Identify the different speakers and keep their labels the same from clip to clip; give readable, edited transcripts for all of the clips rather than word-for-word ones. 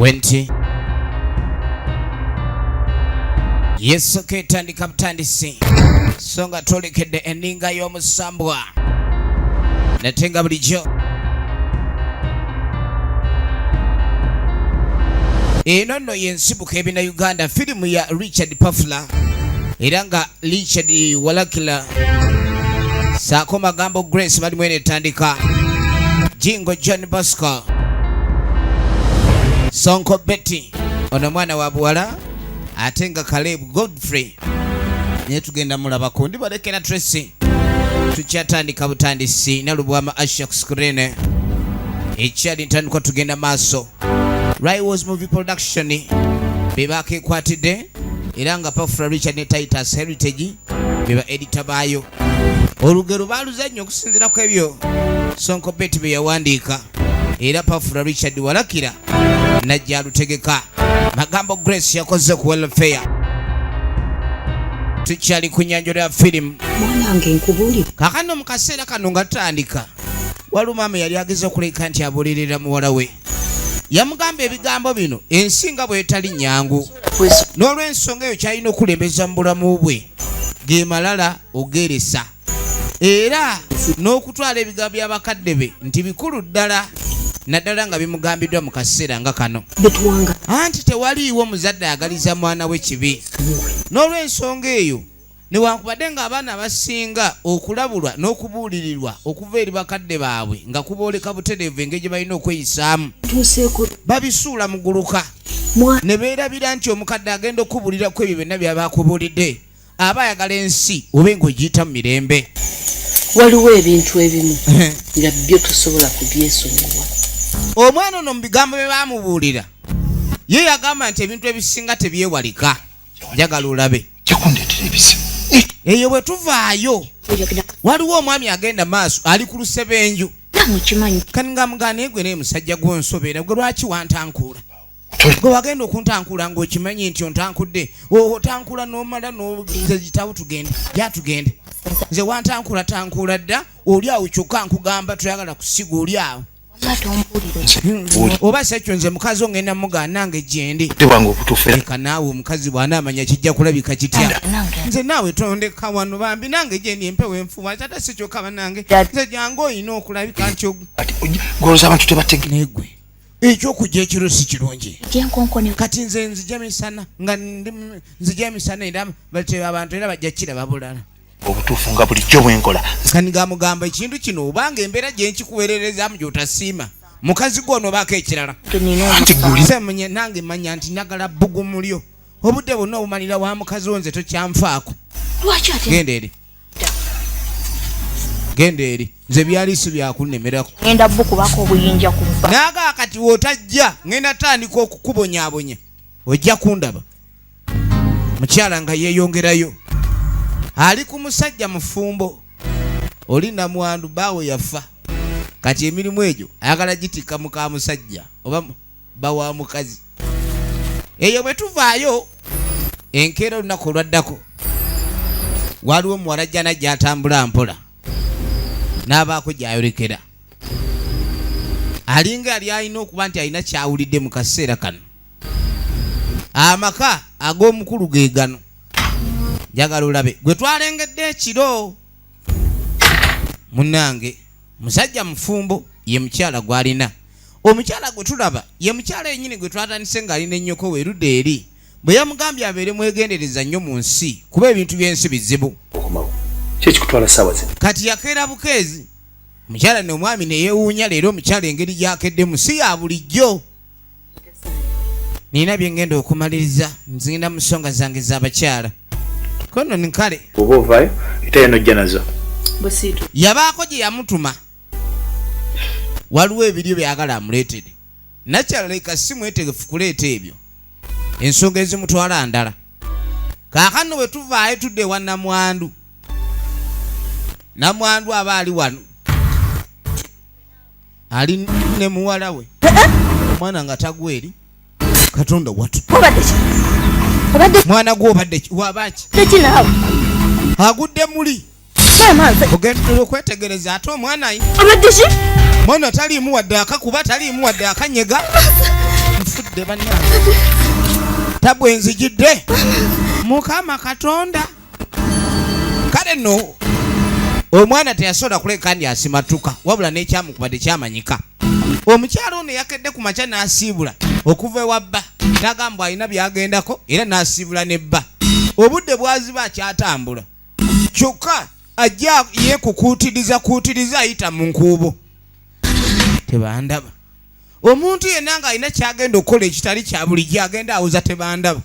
Speaker 1: Wenti Yesu ketandika butandisi songa tolekedde endinga y'omusambwa natenga bulijjo eno nno yensibuka ebina Uganda firimu ya Richard Pafula era nga Richard Walakila saako magambo Grace bali mwene tandika Jingo John Bosco Sonko Betty ono mwana wa buwala atenga Caleb Godfrey nye tugenda mulabako ndi balekera Tracy tukyatandika butandisi nalubwama Asha kuskurene ekyali ntandikwa tugenda maaso Raiwas Movie Production bebaka ekwatidde era nga Pafula Richard ne Titus Heritage beba editor bayo olugero baluzannyo okusinziira ku ebyo Sonko Betty bye yawandiika era Pafula Richard Walakira najja alutegeka magambo Grace yakoze ku welfare tukyali ku nyanjo ya film
Speaker 2: mwanange nkubuli
Speaker 1: kakano mu kaseera kano nga tutandika walumama yali ageze okuleka nti abuulirira muwala we yamugamba ebigambo bino ensinga bwetali nyangu n'olw'ensonga eyo kyalina okulembeza mu bulamu bwe ge malala ogeresa era n'okutwala ebigambo by'abakadde be nti bikulu ddala naddala nga bimugambiddwa mu kaseera nga kano anti tewaliiwo muzadde ayagaliza mwana we kibi n'olw'ensonga eyo newankubadde ng'abaana abasinga okulabulwa n'okubuulirirwa okuva eri bakadde baabwe nga kubooleka butereevu engeri gye balina okweyisaamu babisuula mu guluka ne beerabira nti omukadde agenda okubuulirako ebyo byonna byabakubuulidde aba ayagala ensi oba ng'ogiyita mu mirembe
Speaker 2: waliwo ebintu ebimu nga byo tosobola kubyesonyiwa
Speaker 1: omwana ono mu bigambo bye baamubuulira ye yagamba nti ebintu ebisinga tebyewalika njagala olabe eyo bwe tuvaayo waliwo omwami agenda maaso ali ku lusebenju kani nga mugana egwe naye musajja gw'onsobera gwe lwaki wantankuula gwe wagenda okuntankuula ng'okimanyi nti ontankudde otankula n'omala n'ogitawo tugende jatugende nze wantankuula tankuula dda oli awo kyokka nkugamba toyagala kusiga oli awo oba sekyo nze mukazi ongenda mugana nange gyendi eka naawe omukazi bw'anaamanya kijja kulabika kitya nze naawe tondeka wano bambi nange gyendi empewo enfuba tata si kyokka banange nze jangu olina okulabika nti negwe ekyokujja ekiro si kirungi kati nze nzija misana nga nzija misana era bateba abantu era bajja kiraba bulala
Speaker 3: obutuufu nga bulijjo bwenkola
Speaker 1: kani gamugamba ekintu kino obanga embeera gye nkikuweererezaamu gy'otasiima mukazi gwo onobaako ekirala semenye nange manya nti njagala bbugu mulyo obudde bwonna obumalira wa mukazi wo nze tokyanfaako genda eri nze byali si byakunnemerako
Speaker 2: ngenda bukubako obuyinja kuva
Speaker 1: naaga kati wootajja ngenda tandika okukubonyaabonya ojja kundaba mukyala nga yeeyongerayo ali ku musajja mufumbo oli namwandu baawe yafa kati emirimu egyo ayagala gitika muka musajja oba bawa mukazi eyo bwe tuvaayo enkeera olunaku olwaddako waliwo muwala jjana gy'atambula mpola n'abaako gy'ayolekera alinga yali alina okuba nti alina kyawulidde mu kaseera kano amaka ag'omukulu ge gano njagala olabe gwe twalengedde ekiro munnange musajja mufumbo ye mukyala gw'alina omukyala gwe tulaba ye mukyala yennyini gwe twatandise ng'alina ennyoko werudda eri bwe yamugambye abeere mwegendereza nnyo mu nsi kuba ebintu by'ensi bizibu kati yakeera bukeezi mukyala ne omwami ne yeewuunya leero omukyala engeri gyakeddemu si ya bulijjo nina bye ngenda okumaliriza nzigenda mu nsonga zange z'abakyala kono nkale
Speaker 3: oba ovaayo ita eno jja nazo
Speaker 1: yabaako gye yamutuma waliwo ebiryo byagala amuleetere nakyaleka si mwetegefu kuleeta ebyo ensonga ezimutwala ndala kaakano bwe tuvaayo tudde ewa namwandu aba ali wano ali ne muwala we omwana nga tagweri katonda watu mwana gwo obadde wabaki agudde muli ogenda okwetegereza ate omwana mwana taliimu wadde akakuba taliimu wadde akanyega enzijidde banna tabu enzijidde Mukama Katonda kale no omwana teyasobola kuleka ndi asimatuka wabula n'ekyamukubadde kyamanyika omukyalo ono yakedde ku makya n'asiibula okuva ewabba n'agamba alina byagendako era n'asiibula nebba obudde bwaziba akyatambula kyokka ajja yeekukuutiriza ayita mu nkuubo tebandaba omuntu yenna ng'alina kyagenda okukola ekitali kya bulijjo agenda awuza tebandaba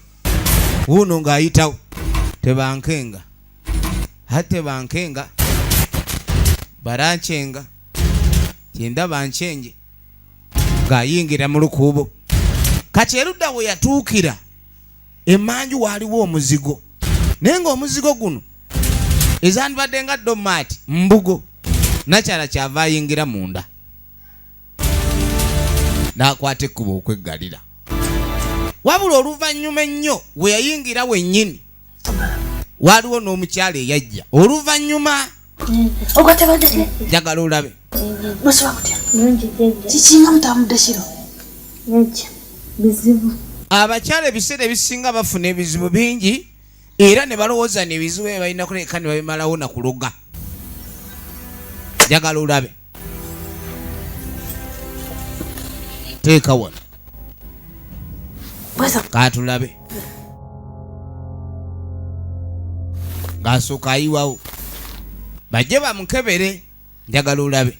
Speaker 1: wuuno ng'ayitawo tebankenga tebankenga baranchenga kyendaba nchenje ng'ayingira mu lukuubo kati erudda we yatuukira emanju waaliwo omuzigo naye ng'omuzigo guno ezandibadde nga domaati mbugo nakyala kyava ayingira munda n'akwata ekkubo okweggalira wabula oluvannyuma ennyo we yayingira wennyini waaliwo n'omukyala eyajja oluvannyuma njagala olabe
Speaker 2: kikinga mutambudde kiro bizibu
Speaker 1: abakyala ebiseera ebisinga bafuna ebizibu bingi era ne balowooza n'ebizibu bye balina kuleka ne babimalawo na kuloga njagala olabe teeka wano katulabe ng'asooka ayiwawo bajje bamukebere njagala olabe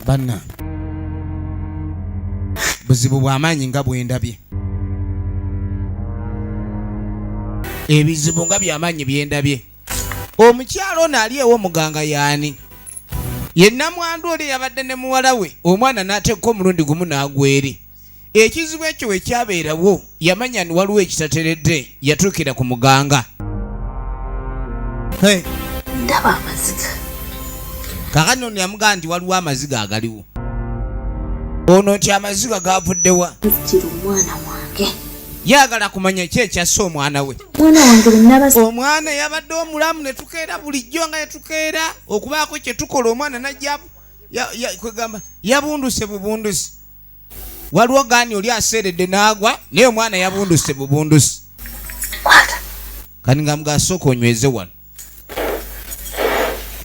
Speaker 1: banna buzibu bw'amaanyi nga bwendabye ebizibu nga by'amaanyi byendabye omukyalo ono ali ew'omuganga yaani yenna mwandu oli yabadde ne muwala we omwana n'ateeka omulundi gumu n'agweri ekizibu ekyo we kyabeerawo yamanya ni waliwo ekitateredde yatuukira ku muganga
Speaker 2: ndaba amaziga
Speaker 1: kakati ono yamugamba nti waliwo amaziga agaliwo ono nti amaziga gavuddewa
Speaker 2: kiri omwana wange
Speaker 1: yagala kumanya ki ekyasse omwana we omwana yabadde omulamu ne tukeera bulijjo nga yetukeera okubaako kye tukola omwana najja kwegamba yabunduse bubundusi waliwo gaani oli aseeredde n'agwa naye omwana yabunduse bubundusi kani nga mugasooka onyweze wano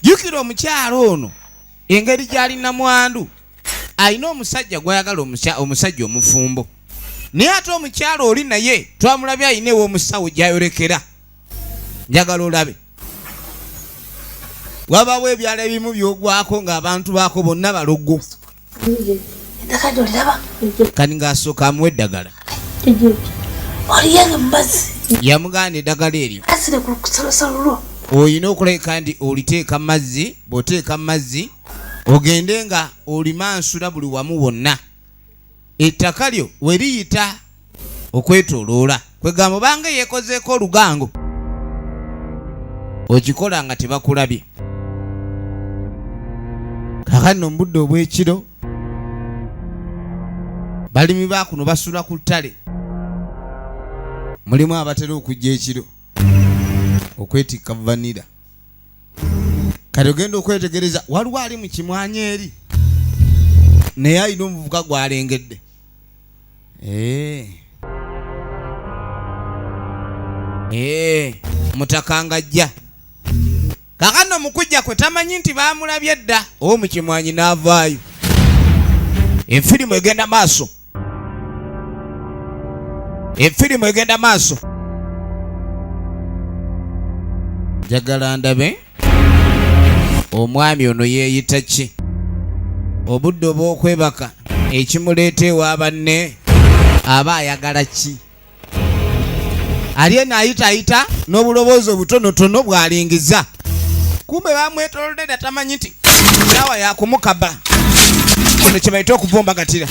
Speaker 1: jjukira omukyalo ono engeri gy'alina mwandu alina omusajja gw'ayagala omusajja omufumbo naye ate omukyalo oli naye twamulabye alina ew'omusawo gy'ayolekera njagala olabe wabawo ebyalo ebimu by'ogwako ng'abantu baako bonna baloggo kani ng'asooka amuwa eddagala yamuganda eddagala eryo olina okuleka nti oliteeka mu mazzi bw'oteeka mu mazzi ogende nga olimansula buli wamu wonna ettaka lyo we liyita okwetoloola kwegamba obanga yeekozeeko olugango okikola nga tebakulabye kakati no mu budde obw'ekiro balimi baakuno basula ku ttale mulimu abatera okujja ekiro okwetikka vanira kati ogenda okwetegereza waliwo ali mu kimwanya eri naye alina omuvubuka gw'alengedde mutakanga ajja kakano mukujja kwe tamanyi nti baamulabye dda owo mu kimwanyi n'avaayo efirimu egenda maaso njagala ndabe omwami ono yeeyita ki obudde obw'okwebaka ekimuleeta ewa banne aba ayagala ki ali naayitaayita n'obuloboozi obutonotono bw'alingiza kumbe bamwetolodde dda tamanyi nti saawa yakumukaba kino kye bayita okuvumbagatira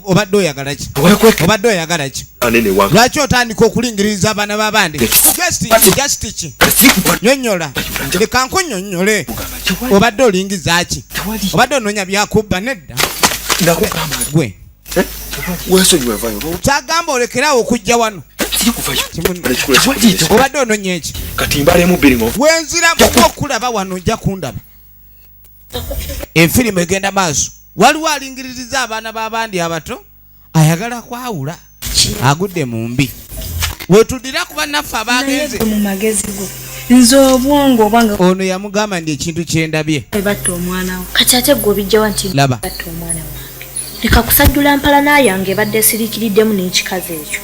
Speaker 1: obadde oyagala ki lwaki otandika okulingiririza abaana b'abandi just ki nyonnyola leka nkunyonnyole obadde olingiza ki obadde onoonya byakubba nedda gwe kyagamba olekerawo okujja wano obadde onoonya eki wenziramu okulaba wano ojja kundaba Enfirimu egenda maaso. Waliwo alingiririza abaana b'abandi abato ayagala kwawula agudde mu mbi. Wetudira ku bannaffe abagenze
Speaker 4: mu magezi go nze obwongo obwanga
Speaker 1: ono yamugamba ndi ekintu kyendabye
Speaker 4: batta omwana we kati ate gwe obijjawa nti
Speaker 1: laba
Speaker 4: batta omwana wange leka kusajjula mpalana yange ebadde esiriikiriddemu n'ekikazi ekyo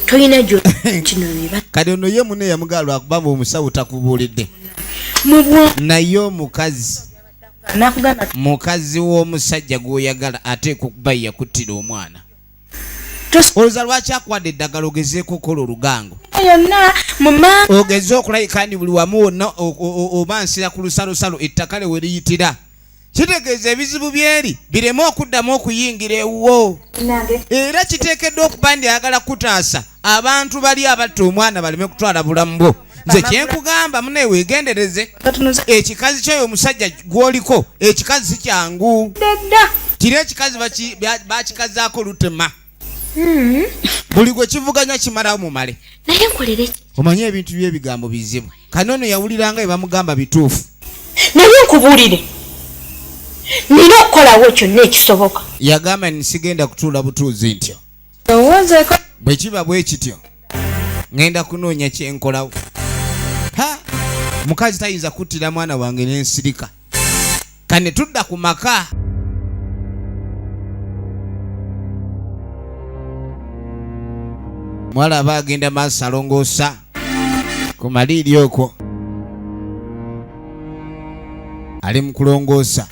Speaker 4: toyina egyo kino biba
Speaker 1: kati ono ye munne yamugamba lwakubanga omusawo takubuulidde naye omukazi
Speaker 4: nakugamba
Speaker 1: mukazi w'omusajja gw'oyagala ateeka okuba yakuttira omwana olowooza lwaki akuwadde eddagala ogezeeko okukola olugango
Speaker 4: yonna muma
Speaker 1: ogeze okulayika ndi buli wamu wonna oba nsira ku lusalosalo ettaka lye we liyitira kitegeeza ebizibu byeri bireme okuddamu okuyingira ewuwo era kiteekeddwa okuba ndi ayagala kutaasa abantu bali abatta omwana baleme kutwala bulamu bwo nze kyenkugamba munaye weegendereze ekikazi kyoyo omusajja gw'oliko ekikazi si kyangu kiri ekikazi bakikazaako lutema buli gwe kivuganya kimalawo mumale
Speaker 4: naye nkolere ki
Speaker 1: omanye ebintu by'ebigambo bizibu kanono yawuliranga bye bamugamba bituufu
Speaker 4: naye nkubuulire nina okukolawo kyonna ekisoboka
Speaker 1: yagamba nsigenda kutuula butuuzi ntyo
Speaker 4: owoozeeko
Speaker 1: bwe kiba bwe kityo ŋŋenda kunoonya kyenkolawo mukazi tayinza kuttira mwana wange n'ensirika kane tudda ku maka mwala aba agenda maaso alongoosa ku maliiri okwo ali mu kulongoosa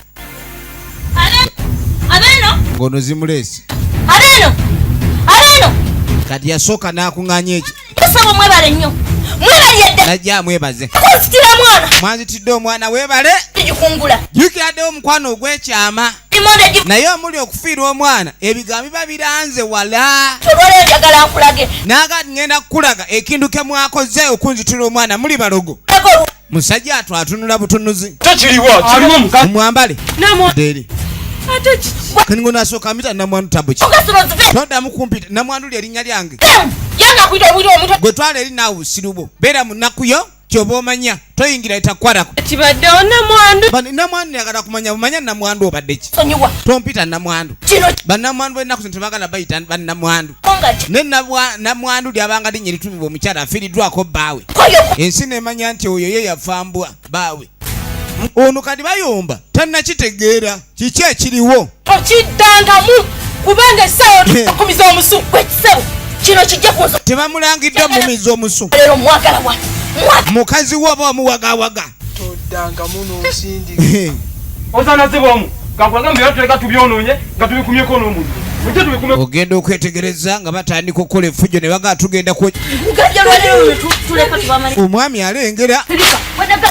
Speaker 1: ng'ono zimuleese kati yasooka n'akuŋŋaanya eki
Speaker 4: tusaba mwebale nnyo mwebalye
Speaker 1: najja amwebaze
Speaker 4: kuzitira mwana
Speaker 1: mwanzitidde omwana weebale
Speaker 4: gikungula
Speaker 1: jjukiraddewo omukwano ogw'ekyama naye omuli okufiirwa omwana ebigambo biba biranze wala
Speaker 4: olwaleero njagala nkulage
Speaker 1: naagati ŋŋenda kukulaga ekintu ke mwakoze okunzitira omwana muli balogo musajja atwatunula butunuzi mumwambale deeri kaningo nasooka mpita namwandu tabuki noddamu kumpita namwandu lye erinnya lyange gwe twala eri naawe busirubo beera mu nnakuyo kyoba omanya toyingira etakwalako
Speaker 4: kibaddewo namwandu
Speaker 1: namwandu yagala kumanya bumanya namwandu obadde ki tompita namwandu bannamwandu b'ennaku zino tebagala bayita bannamwandu ne namwandu lyabanga linnya eritumibwa omukyala afiiriddwako bbaawe ensi nemanya nti oyo ye yafambwa bbaawe ono kati bayomba tannakitegeera kiki ekiriwo
Speaker 4: okiddangamu kubanga essaawa tukumiza omusu gwekisebo kino kijja kunso
Speaker 1: tebamulangidde omumiza omusu
Speaker 4: leero mwagala wa
Speaker 1: mukazi wo oba omuwagawaga
Speaker 5: toddangamu n'onsindi ozanazibwamu kakulagambe yatuleka tubyonoonye nga tubikumyeko n'omuntu
Speaker 1: ogenda okwetegereza nga batandika okukola efujjo ne bagaa tugenda omwami alengera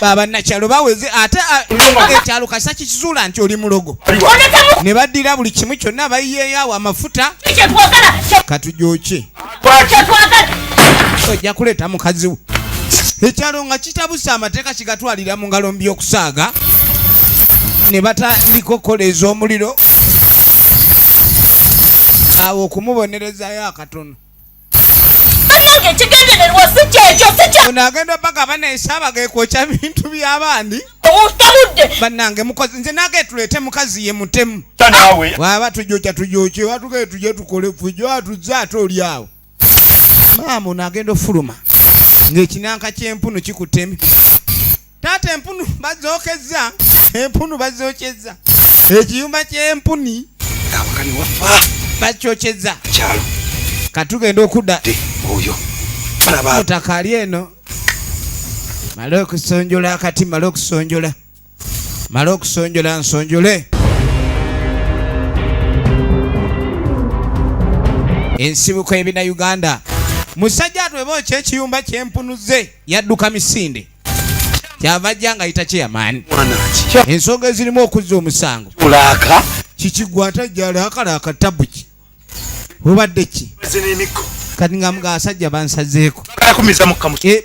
Speaker 1: babannakyalo baweze ate ekyalo kasa kikizuula nti oli mulogo ne baddira buli kimu kyonna bayiyeeyo amafuta katujooke ojja kuleeta mukazi wo ekyalo nga kitabusa amateeka kigatwalira mu ngalo mbi okusaaga ne batandika okukola ez'omuliro awo okumubonerezayo akatono ono agenda paka baneesaba gekwokya bintu by'abandi bannange mukozi nze nage tuleete mukazi ye mutemu waba tujokya tujokye watugee tujye tukole fujjo atuzze ate oli awo maama ono agenda ofuluma ng'ekinanka ky'empunu kikutemi taata empunu bazookezza empunu bazookyezza ekiyumba ky'empuni
Speaker 3: abakani wafa
Speaker 1: bakyokyezza
Speaker 3: kyalo
Speaker 1: katugenda okudda
Speaker 3: oyo
Speaker 1: mutaka ali eno male okusonjola akati male okusonjola nsonjole ensibuko ebina Uganda musajja atwebookya ekiyumba ky'empunuze yadduka misinde kyava jja nga yita kyeyamaani ensonga ezirimu okuzza omusango kikigwa atajjalaakalaaka tabuki obadde ki kati nga mga asajja bansazeeko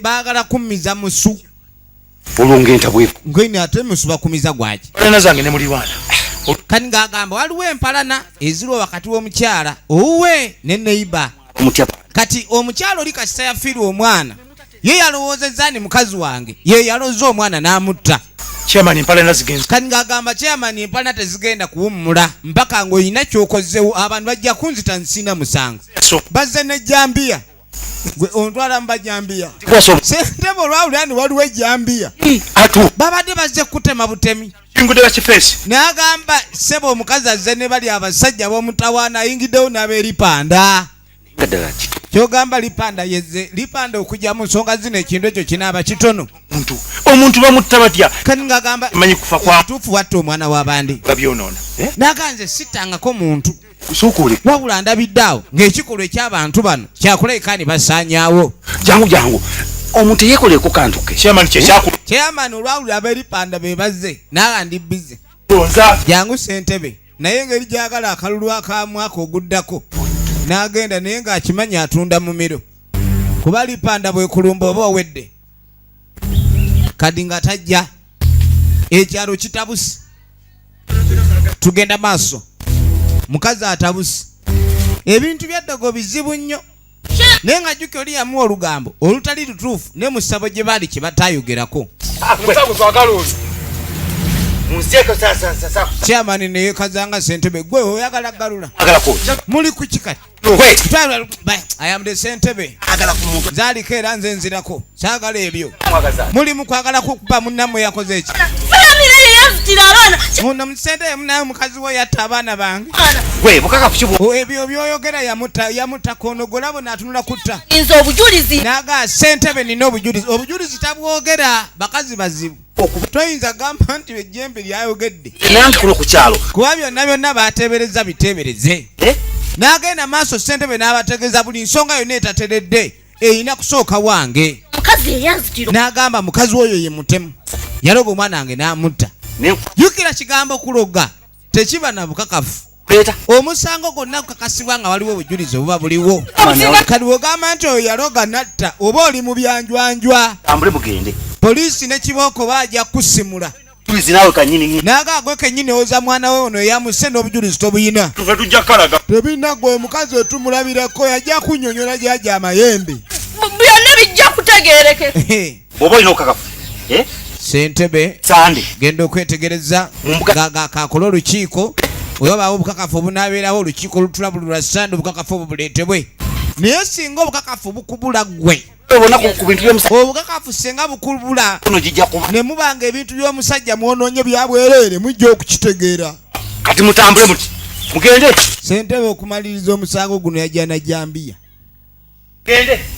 Speaker 1: baagala kummiza musu ngeni ate musu bakumiza gwaki kati ng'agamba waliwo empalana eziriwo wakati w'omukyala owuwe ne neiba kati omukyala oli kasita yafiirwa omwana ye yalowoozezza ni mukazi wange ye yaloza omwana n'amutta
Speaker 3: chairman empala nazigenza
Speaker 1: kati ng'agamba chairman empalana tezigenda kuwummula mpaka ng'olina ky'okozewo abantu bajja kunzita nsina musango bazze ne Jambiya gwe ontwala mu bajambiya Ssentebe olwawulira waliwo ejambiya babadde bazze kutema butemi n'agamba ssebe omukazi azze ne bali abasajja b'omutawaana ayingiddewo n'abeeripanda kyogamba lipanda yezze lipanda okujja mu nsonga zino ekintu ekyo kinaaba kitono
Speaker 3: omuntu bamutta batya
Speaker 1: kati ng'agamba
Speaker 3: manyi kufa kwa
Speaker 1: tuufu watta omwana w'abandi
Speaker 3: babyonoona
Speaker 1: n'aganze sittangako muntu
Speaker 3: kusukule
Speaker 1: wabula ndabidde awo ng'ekikolwa eky'abantu bano kyakulekani basaanyaawo
Speaker 3: jangu omuntu yekoleko kantu ke chairman
Speaker 1: olwawulira abeeripanda be bazze naaga ndi bize jangu Ssentebe naye ngeri gyagala akalulu akamwaka oguddako n'agenda naye ng'akimanyi atunda mumiro kuba lipanda bwekulumba oba owedde kadi nga tajja ekyalo kitabuse tugenda maaso mukazi atabuse ebintu byaddogo bizibu nnyo naye nga jjuki oli yamuwa olugambo olutali lutuufu ne mu ssabo gye baali kye bataayogerako chairman ne yeekazanga Ssentebe gwe oyagala galula muli ku kikati I am the Ssentebe zaaliko era nze nzirako kyagala ebyo muli mu kwagala kukuba munnammwe yakoze eki muno Ssentebe munaye mukazi we yatta abaana bange ebyo byoyogera yamuta konogola bona atunula kutta naga Ssentebe nina obujulizi tabwogera bakazi bazibu toyinza gamba nti ejjembe lyayogedde kuba byonna bateebereza biteebereze n'agenda maaso Ssentebe n'abategeeza buli nsonga yonna etateredde erina kusooka wange n'agamba mukazi oyo ye mutemu yaloga omwana wange n'amutta jjukira kigambo kuloga tekiba na bukakafu omusango gwonna gukakasibwa nga waliwo obujulizi obuba buliwo kati wogamba nti oyo yaloga natta oba oli mu byanjwanjwa poliisi ne kibooko bajja kusimula n'agaagwe kennyini oza mwana we ono eyamusse n'obujulizi tobuyina tebina gwe omukazi wetumulabirako yajja kunnyonnyola gyajja amayembe
Speaker 2: byonna bijja kutegeereke
Speaker 3: oba olina okakafu
Speaker 1: Ssentebe genda okwetegereza ng'akakola olukiiko oyabaawo obukakafu obunaabeerawo olukiiko olutulabulula Sande obukakafu obwo buleetebwe naye singa obukakafu bukubula ggwe obukakafu singa bukubula ne mubanga ebintu by'omusajja mwonoonye byabwereere mujja okukitegeera
Speaker 3: kati mutambule muti mugende
Speaker 1: Ssentebe okumaliriza omusango guno yajja na Jambiya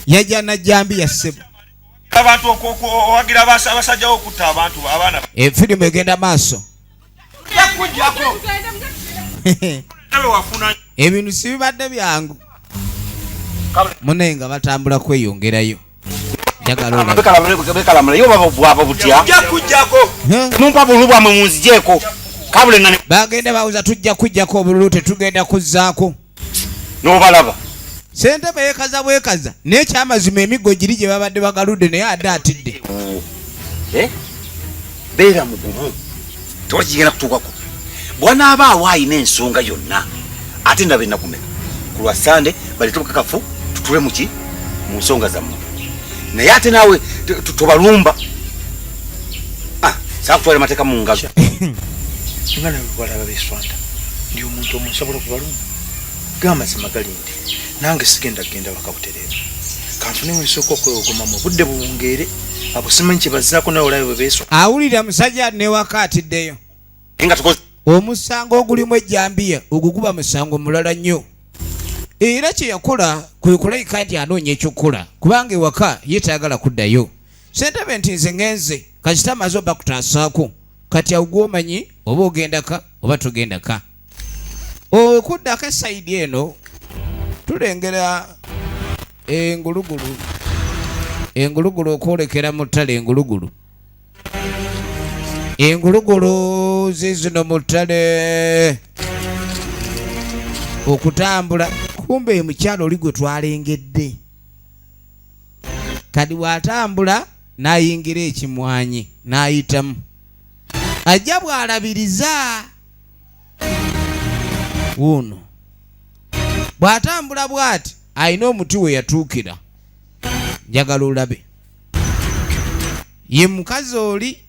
Speaker 1: yajja na Jambiya ssebo
Speaker 5: abantu owagira abasajja okutta abantu abaana
Speaker 1: efirimu egenda maaso ebintu si bibadde byangu munaye nga batambula kweyongerayo bagenda bawuza tujja kujjako obululu tetugenda kuzzaako
Speaker 3: n'obalaba
Speaker 1: Ssentebe yeekaza bwekaza naye kyamazima emiggo giri gye babadde bagaludde naye adde atidde
Speaker 3: beera mugumu tewakigenda kutuukako bwanaaba awo ayina ensonga yonna ate ndaba ennakumeka ku lwa Sande baleete obukakafu tutule muki mu nsonga zammwe naye ate naawe tobalumba saakutwala amateeka mu ngalo
Speaker 5: nga nawe balaba beswanda ndi omuntu omu nsobola okubalumba gamazima gali nti nange sigenda genda bakabutereera kanfune wesooka okwewogoma mu budde buwungeere abo simanyi kyebazzaako nawe olabe bwe beeswa
Speaker 1: awulira musajja newaka atiddeyo omusango ogulimu ejjambiya ogwo guba musango mulala nnyo era kye yakola kwe kulayika nti anoonya ekyokukola kubanga ewaka yeetayagala kuddayo Ssentebe nti nze ngenze kasita amaze oba kutaasaako kati awo gwomanyi oba ogendaka oba togendaka okuddako esayidi eno tulengera engulugulu okwolekera mu ttale engulugulu zizino mu ttale okutambula kumbe mukyalo oli gwe twalengedde kadi bw'atambula n'ayingira ekimwanyi n'ayitamu ajja bw'alabiriza wuno bw'atambula bw'ati ayina omuti we yatuukira njagala olabe ye mukazi oli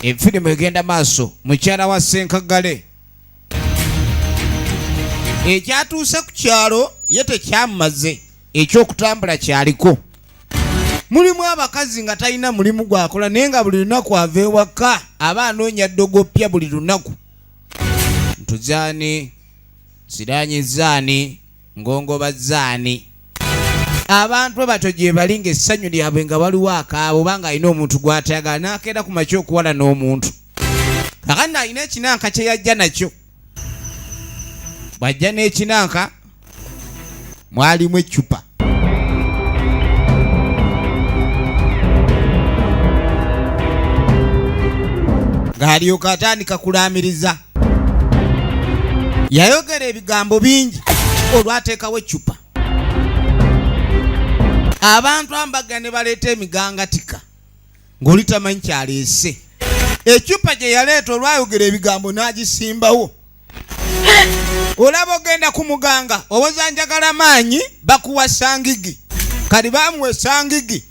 Speaker 1: Efirimu egenda maaso. Mukyala wa Ssenkagale ekyatuuse ku kyalo ye tekyamaze, ekyokutambula kyaliko. Mulimu abakazi nga talina mulimu gwakola naye nga buli lunaku ava ewaka aba anoonya ddogopya buli lunaku. Ntuzaani, Siranyi zaani, Ngongoba zaani. Abantu abato gye bali ng'essanyu lyabwe nga waliwo akaabo banga alina omuntu gw'atayagala n'akeera ku makya okuwala n'omuntu. Kakati alina ekinanka kye yajja nakyo. Bw'ajja n'ekinanka mwalimu eccupa. Ng'alyoka atandika kulaamiriza. Yayogera ebigambo bingi olwateekawo eccupa. Abantu ambaga ne baleeta emigangatika ng'oli tamanyi kyaleese. Eccupa gye yaleeta olwayogera ebigambo n'agisimbawo. Olaba ogenda ku muganga owoza njagala maanyi bakuwa sangigi. Kali bamuwa sangigi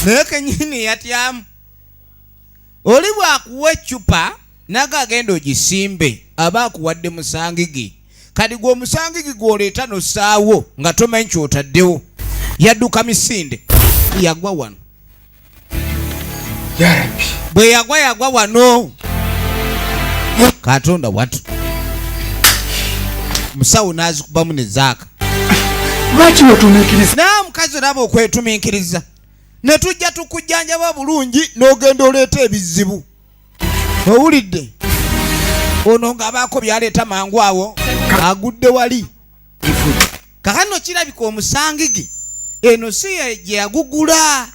Speaker 1: naye kenyini yatyamu. Oli bw'akuwa eccupa naga agenda ogisimbe aba akuwadde musangigi. Kali gwe omusangigi gw'oleeta n'ossaawo nga tomanyi ky'otaddewo. Yadduka misinde yagwa wano. Bwe yagwa wano. Katonda watu. Musawo n'azikubamu ne zaaka.
Speaker 5: Lwaki wetumiikiriza?
Speaker 1: Naye mukazi olaba okwetumiikiriza. Ne tujja tukujjanjaba bulungi n'ogenda oleeta ebizibu. Owulidde? Ono ng'abaako byaleeta mangu awo agudde wali. Kakano kirabika omusangigi eno si gye yagugula.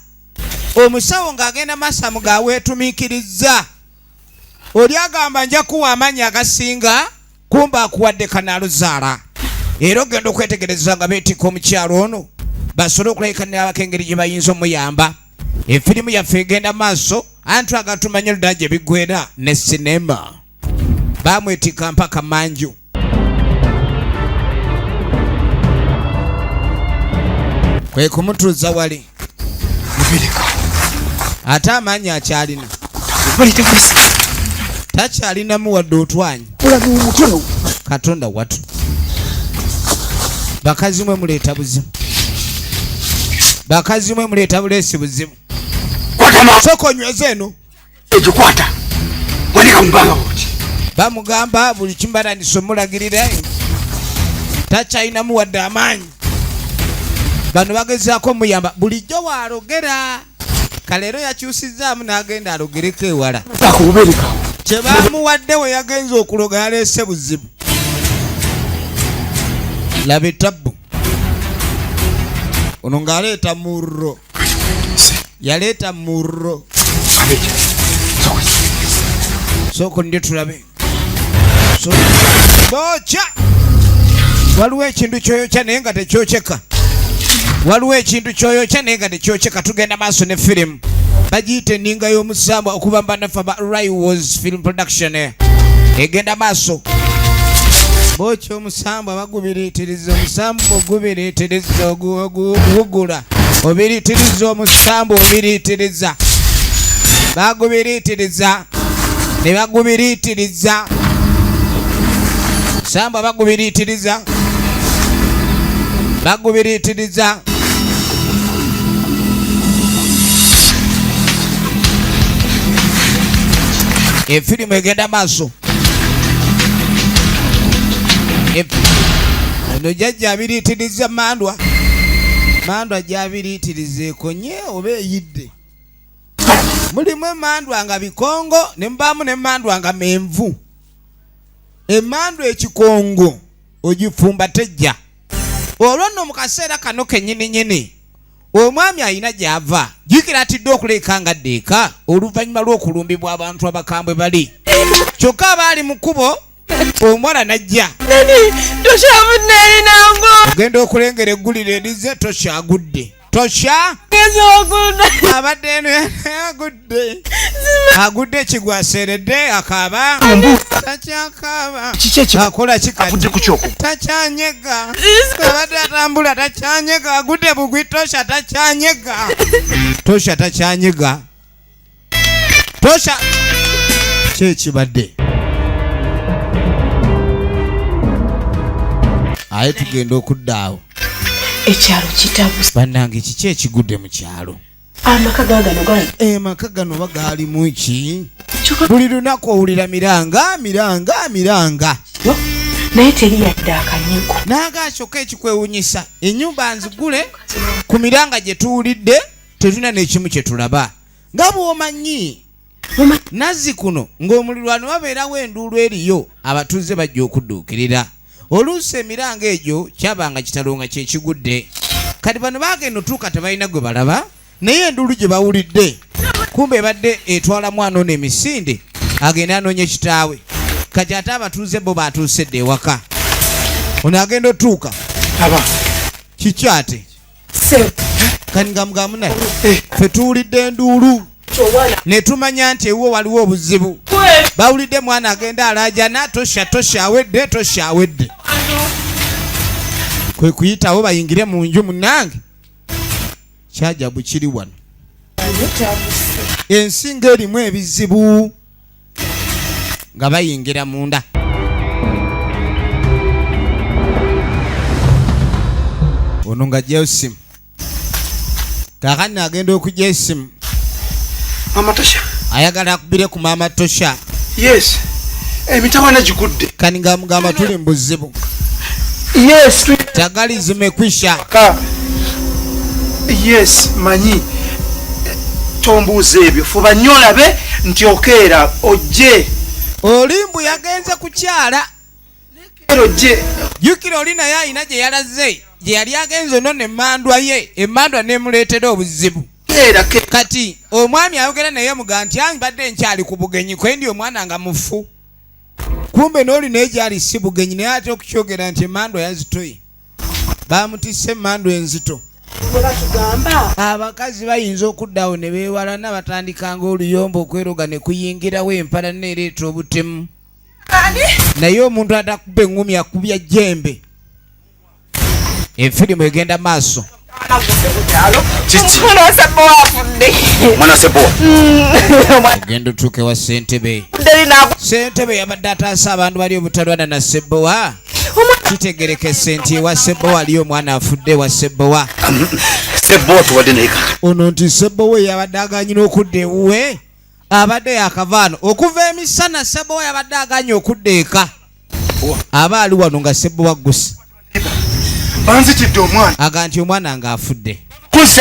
Speaker 1: Omusawo ng'agenda masamu gaaweetumiikiriza. Oli agamba nja kuwa amaanyi agasinga kumba akuwadde kanaaluzaala. Era ogenda okwetegereza nga beetikka omukyalo ono basobole okulabika n'abako engeri gye bayinza omuyamba. Efirimu yaffe egenda maaso anti agatumanye ddala gye biggwera ne sinema. Bamwetikka mpaka manju. Kwe kumutuuza wali. Ate amaanyi akyalina. Takyalinamu wadde otwanyi. Katonda watu. Bakazi mwe muleeta buzibu. Bakazi mwe muleeta buleesi buzibu. Soko nyweze eno.
Speaker 3: Ejikwata. Wanika mbanga wote.
Speaker 1: Bamugamba buli kimbalanisa omulagirira. Takyalinamu wadde amaanyi. Bano bagezaako muyamba bulijjo waalogera. Kaleero yakyusizaamu n'agenda alogereko ewala. Kye bamuwadde we yagenza okuloga yaleese buzibu. Laba etabbu. Ono ng'aleeta murro. Yaleeta murro. Soko ndio tulabe. Bocha. Waliwo ekintu kyoyokya naye nga tekyokyeka. Waliwo ekintu kyoyokya naye nga tekyokyeka. Tugenda maaso ne firimu. Bagiyita enninga y'omusambu okuva mbanafa ba Raiwas Film Production. Egenda maaso. Bocha omusambu abagubiriitiriza omusambu ogubiriitiriza ogugula. Obiriitiriza omusambu obiriitiriza. Bagubiriitiriza. Ne bagubiriitiriza. Samba bagubiriitiriza. Bagubiriitiriza. Efirimu egenda maaso. Eno jjajja abiriitiriza mandwa. Mandwa gy'abiriitiriza ekonye oba eyidde. Mulimu emandwa nga bikongo ne mubaamu n'emandwa nga menvu. Emandwa ekikongo ogifumba tejja. Olwo nno mu kaseera kano kennyini omwami alina gy'ava. Jjukira atidde okuleka nga ddeeka oluvannyuma lw'okulumbibwa abantu abakambwe bali. Kyokka abaali mu kkubo omuwala najja.
Speaker 2: Toshavudde nango.
Speaker 1: Ogenda okulengera eggulire erize tokyagudde. Tosha? Abadde eno agudde. Agudde kigwaseredde akaaba. Takyakaaba. Akola kikadde. Takyanyega. Abadde atambula takyanyega. Agudde bugwi Tosha takyanyega. Tosha takyanyega. Tosha. kyekibadde aye tugenda okuddaawo
Speaker 2: ekyalo kitabuse
Speaker 1: bannange kiki ekigudde mu kyalo
Speaker 2: amaka gagano gali
Speaker 1: maka gano bagaalimu ki buli lunaku owulira miranga
Speaker 2: naye teri yadde akanyiko
Speaker 1: n'agakyokka ekikwewunyisa ennyumba nzigule ku miranga gye tuwulidde tetulina n'ekimu kye tulaba nga bw'omanyi nazzi kuno ng'omulirwano babeerawo enduulu eriyo abatuuze bajja okudduukirira oluusi emiranga egyo kyabanga kitalo nga kyekigudde kati bano bagenda otuuka tebalina gwe balaba naye enduulu gye bawulidde kumbe ebadde etwala mwana ono emisinde agenda anoonye kitaawe kati ate abatuuze bo batuusedde ewaka ono agenda otuuka kiki ate kani ngamugamu naye ffe tuwulidde enduulu ne tumanya nti ewo waliwo obuzibu bawulidde mwana agenda alaajana tosha awedde kwe kuyitawo bayingire mu nju munnange kyajabu kiri wano ensinga erimu ebizibu nga bayingira munda ono nga ajjayo simu kakani agenda okujja esimu
Speaker 5: Mama Tosha
Speaker 1: ayagala akubire ku Mama Tosha
Speaker 5: yes emitawana gikudde
Speaker 1: kani ngamugamba tuli mbuzibu
Speaker 5: yes
Speaker 1: tagali zimekwisha
Speaker 5: yes manyi tombuuza ebyo fuba nnyo olabe nti okeera ojje
Speaker 1: olimbu yagenze kukyala
Speaker 5: ojje
Speaker 1: jukira oli naye alina gye yalaze gye yali agenze ono nemmandwa ye emmandwa nemuleetera obuzibu kati omwami ayogera naye muga nti ambadde nkyali ku bugenyi kwe ndi omwana nga mufu kumbe n'oli naye gyali si bugenyi naye ate okukyogera nti emmandwa yazitoye bamutisse emmandwa enzito abakazi bayinza okuddawo ne beewalana batandikanga oluyombo okweroga ne kuyingirawo empala neereeta obutemu naye omuntu atakubba eŋŋumi akubya jjembe enfirimu egenda maaso ogenda otuuke wa ssentebe yabadde ataasa abantu bali obutalwana na Ssebbowa kitegereke senti ewa Ssebbowa aliyo omwana afudde wa Ssebbowa ono nti Ssebbowa yabadde aganyina okudda ewuwe abadde yakavaano okuva emisana Ssebbowa yabadde aganye okudda eka aba ali wano nga Ssebbowa gusa
Speaker 5: banzitidde omwana
Speaker 1: aga nti omwana nga afudde
Speaker 5: kusse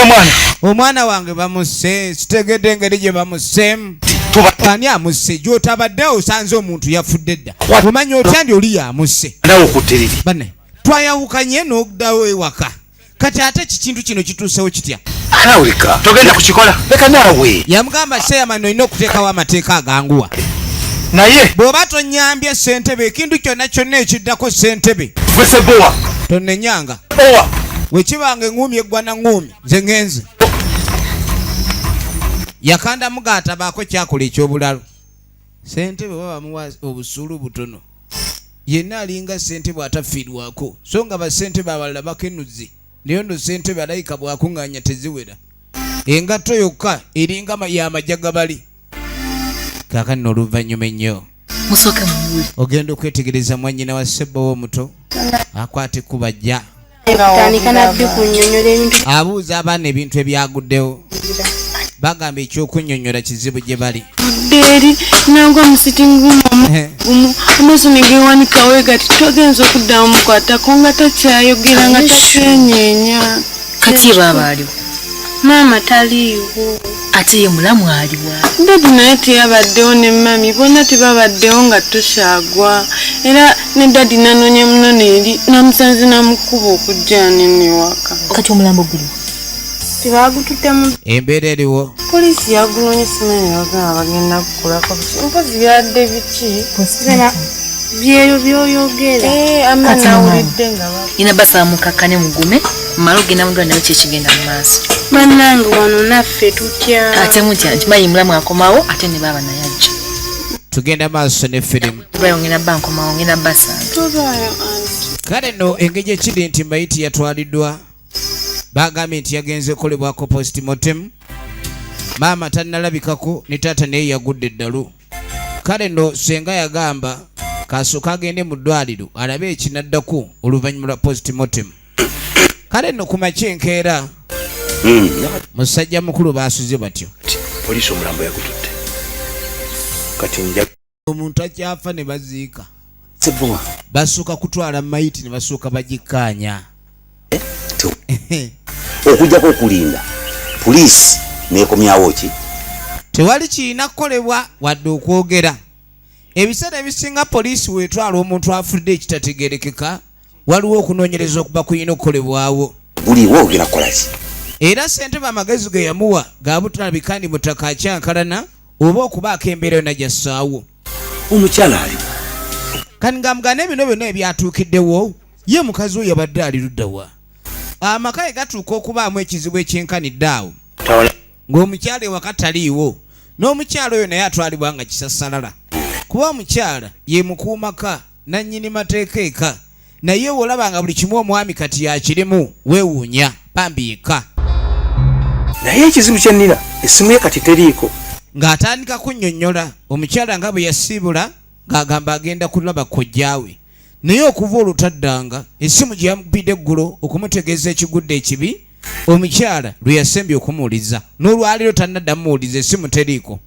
Speaker 1: omwana wange bamusse sitegedde engeri gye bamusseemu ani amusse gy'otabadde osanze omuntu yafudde dda omanya otya ndi oli yamusse bane twayawukanye n'okuddawo ewaka kati ate kikintu kino kituusewo kitya
Speaker 3: anawulika togenda kukikola leka naawe
Speaker 1: yamugamba seyamani olina okuteekawo amateeka aganguwa
Speaker 5: naye
Speaker 1: bw'oba tonyambye ssentebe ekintu kyonna kyonna ekiddako ssentebe
Speaker 5: gwe Ssebbowa
Speaker 1: tonnenyanga wekibanga eŋŋumi eggwana ŋŋumi nze ŋŋenze yakanda mugaata baako kyakola eky'obulalo ssentebe baba bamuwa obusuulu butono yenna alinga ssentebe atafiirwako so nga bassentebe abalala bakenuzi naye nno ssentebe alayika bwakuŋŋaanya teziwera engatto yokka eringa yamajjaga bali kaakani n'oluvannyuma ennyo
Speaker 2: musooke mumuwuli
Speaker 1: ogenda okwetegereza mwannyina wa Ssebbowa omuto akwate kubajja
Speaker 4: tandika nabbi kunnyonnyola ebintu
Speaker 1: abuuza abaana ebintu ebyaguddewo bagamba ekyokunnyonnyola kizibu gye bali
Speaker 6: eri nangwa musitingi amaaso negewanikawo gati togenza okuddamu mukwatako nga takyayogera nga takyenyeenya
Speaker 2: kati baaba aliwo
Speaker 6: maama taliiwo
Speaker 2: ate ye mulamu aliwa
Speaker 6: dadi naye teyabaddewo ne mami bonna tebabaddewo nga tokyagwa era ne dadi nanoonya muno eri namusanze namukuba okujja nenewaka
Speaker 2: kati omulambo guliwo
Speaker 6: tebagututemu
Speaker 1: embeera eriwo
Speaker 6: poliisi yagunoonya simanyi bagamba bagenda kukolako mpozi byadde biki
Speaker 4: byeyo byoyogera
Speaker 6: ama nawulidde nga
Speaker 2: ina basa mukakkane mugume mmala ogenda mudwa nayo kyekigenda mu maaso
Speaker 4: bannange wano naffe tutya
Speaker 2: ate mutya nti mayi mulamu akomawo ate ne baaba naye ajja
Speaker 1: tugenda maaso ne firimu
Speaker 2: bayo ngenda bba nkomawo ngenda basanga
Speaker 6: tobaayo anti
Speaker 1: kale nno engeri ekiri nti mayiti yatwaliddwa bagambye nti yagenze kolebwako postmortem maama tannalabikako ne taata naye yagudde eddalu kale no senga yagamba kasooka agende mu ddwaliro alabe ekinaddako oluvannyuma lwa postmortem. Kale no ku makyenkeera musajja mukulu baasuze batyo.
Speaker 5: Poliisi omulambo yagutudde kati nja
Speaker 1: omuntu akyafa ne baziika basooka kutwala mayiti ne basooka bagikkaanya.
Speaker 3: Okujjako okulinda poliisi neekomyawo ki?
Speaker 1: Tewali kirina kukolebwa wadde okwogera. Ebiseera ebisinga poliisi weetwala omuntu afudde ekitategerekeka waliwo okunoonyereza okuba kuyina okukolebwawo.
Speaker 3: Buliwo ogenda kukola ki?
Speaker 1: Era ssentebe amagezi ge yamuwa gabutalabika ndi mutaka akyankalana oba okubaako embeera yonna gyassaawo.
Speaker 3: Omukyala ali
Speaker 1: kani ngamugane bino byonna ebyatuukiddewo ye mukazi we yabadde ali luddawa. Amaka gatuuka okubaamu ekizibu ekyenkanidde awo ng'omukyala ewaka taliiwo n'omukyala oyo naye atwalibwa nga kisassalala kuba omukyala ye mukuumaka nannyini mateeka eka naye olaba nga buli kimu omwami kati yakirimu weewuunya pambi yekka.
Speaker 5: naye ekizibu kyennina essimu ye kati teriiko.
Speaker 1: Ng'atandika kunnyonnyola omukyala nga bwe yasiibula ng'agamba agenda kulaba kojjaawe naye okuva olutaddanga essimu gye yamukubidde eggulo okumutegeeza ekigudde ekibi omukyala lwe yasembye okumuwuliza n'olwaliro tannaddamu muwuliza essimu teriiko.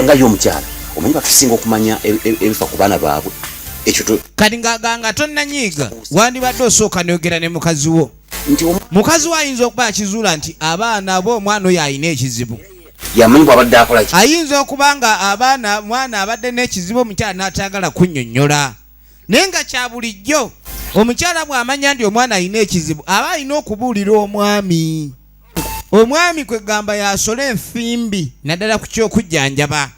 Speaker 3: nga y'omukyala omanyi batusinga okumanya ebifa ku baana baabwe ekyo
Speaker 1: kati ng'aganga tonnanyiiga wandibadde osooka n'oyogera ne mukazi wo. Mukazi we ayinza okuba akizuula nti abaana b'omwana oyo alina ekizibu.
Speaker 3: yamanyi bw'abadde akola ki?
Speaker 1: Ayinza okuba nga mwana abadde n'ekizibu omukyala n'atayagala kunnyonnyola naye nga kya bulijjo omukyala bw'amanya nti omwana alina ekizibu aba alina okubuulira omwami. Omwami kwe gamba yasola enfimbi naddala ku ky'okujjanjaba.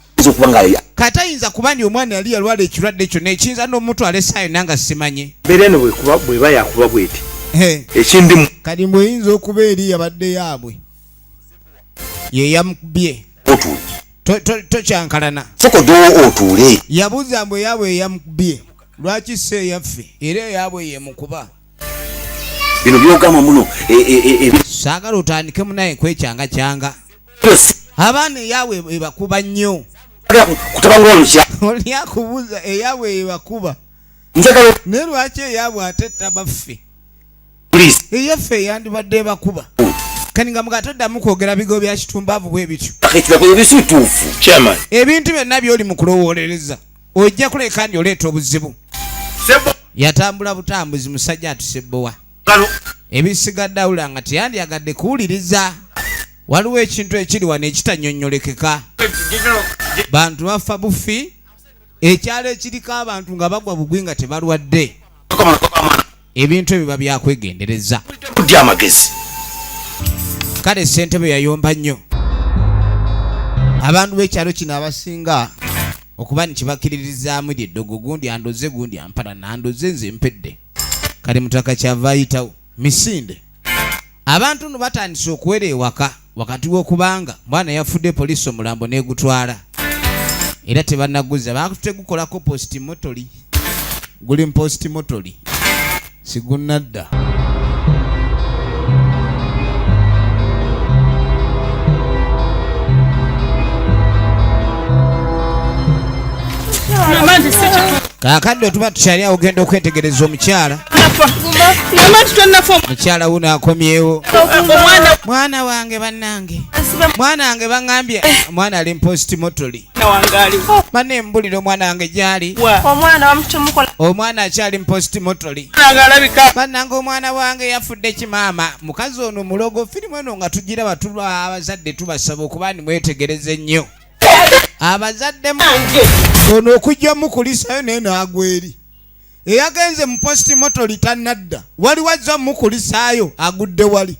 Speaker 1: Kati ayinza kuba ndi omwana yali yalwala ekirwadde kyonna ekiyinza n'omutwala essaayo nanga simanye.
Speaker 5: Mbeera eno bw'eba yakuba bw'eti ekindimu
Speaker 1: kati mbweyinza okuba eri yabadde yaabwe ye yamukubye tokyankalana
Speaker 3: sokodowo otuule.
Speaker 1: Yabuuza mbwe yaabwe eyamukubye lwaki si eyaffe era eyaabwe yemukuba.
Speaker 3: Bino byogamba muno
Speaker 1: saagala otandikemu naye kwekyanga abaana eyaabwe ebakuba nnyo.
Speaker 3: kutabanga olukya
Speaker 1: oli akubuuza eyaabwe ebakuba naye lwaki eyaabwe ate tabaffe eyaffe eyandibadde ebakuba. Kani nga mugatoddamu kwogera bigo bya kitumbaavu bwe bityo
Speaker 3: ebisutuufu
Speaker 1: ebintu byonna by'oli mu kulowoolereza ojja kuleka ndi oleeta obuzibu. Yatambula butambuzi musajja atusebbowa ebisigadde awula nga teyandiyagadde kuwuliriza. Waliwo ekintu ekiri wano ekitannyonnyolekeka. Bantu bafa bufi ekyalo ekiriko abantu nga bagwa bugwi nga tebalwadde. Ebintu ebyo biba byakwegendereza.
Speaker 3: amagezi
Speaker 1: Kale ssentebe yayomba nnyo. Abantu b'ekyalo kino abasinga okuba nikibakiririzaamu ly'eddogo gundi andoze gundi ampala nandoze nze mpedde. Kale mutaka kyava ayitawo misinde. Abantu no batandise okuwera ewaka wakati w'okubanga mwana yafudde poliisi omulambo n'egutwala. Era tebannaguza bakutegukolako postmotoli. Guli postmotoli sigunnadda. Kakadde tuba tukyali awo ogenda okwetegereza omukyala. Mukyala wuno akomyewo. Mwana wange bannange. Mwana wange baŋŋambye omwana ali postmotoli. Banne mbulira omwana wange gyali. Omwana akyali postmotoli. Bannange omwana wange yafudde kimaama. Mukazi ono mulogo firimu eno nga tugiraba tulwa abazadde tubasaba okuba ni mwetegereze nnyo. Abazadde ono okujja mukulisayo naye n'agweri. Eyagenze mu postmotoli tannadda waliwo azza mukulisaayo agudde wali.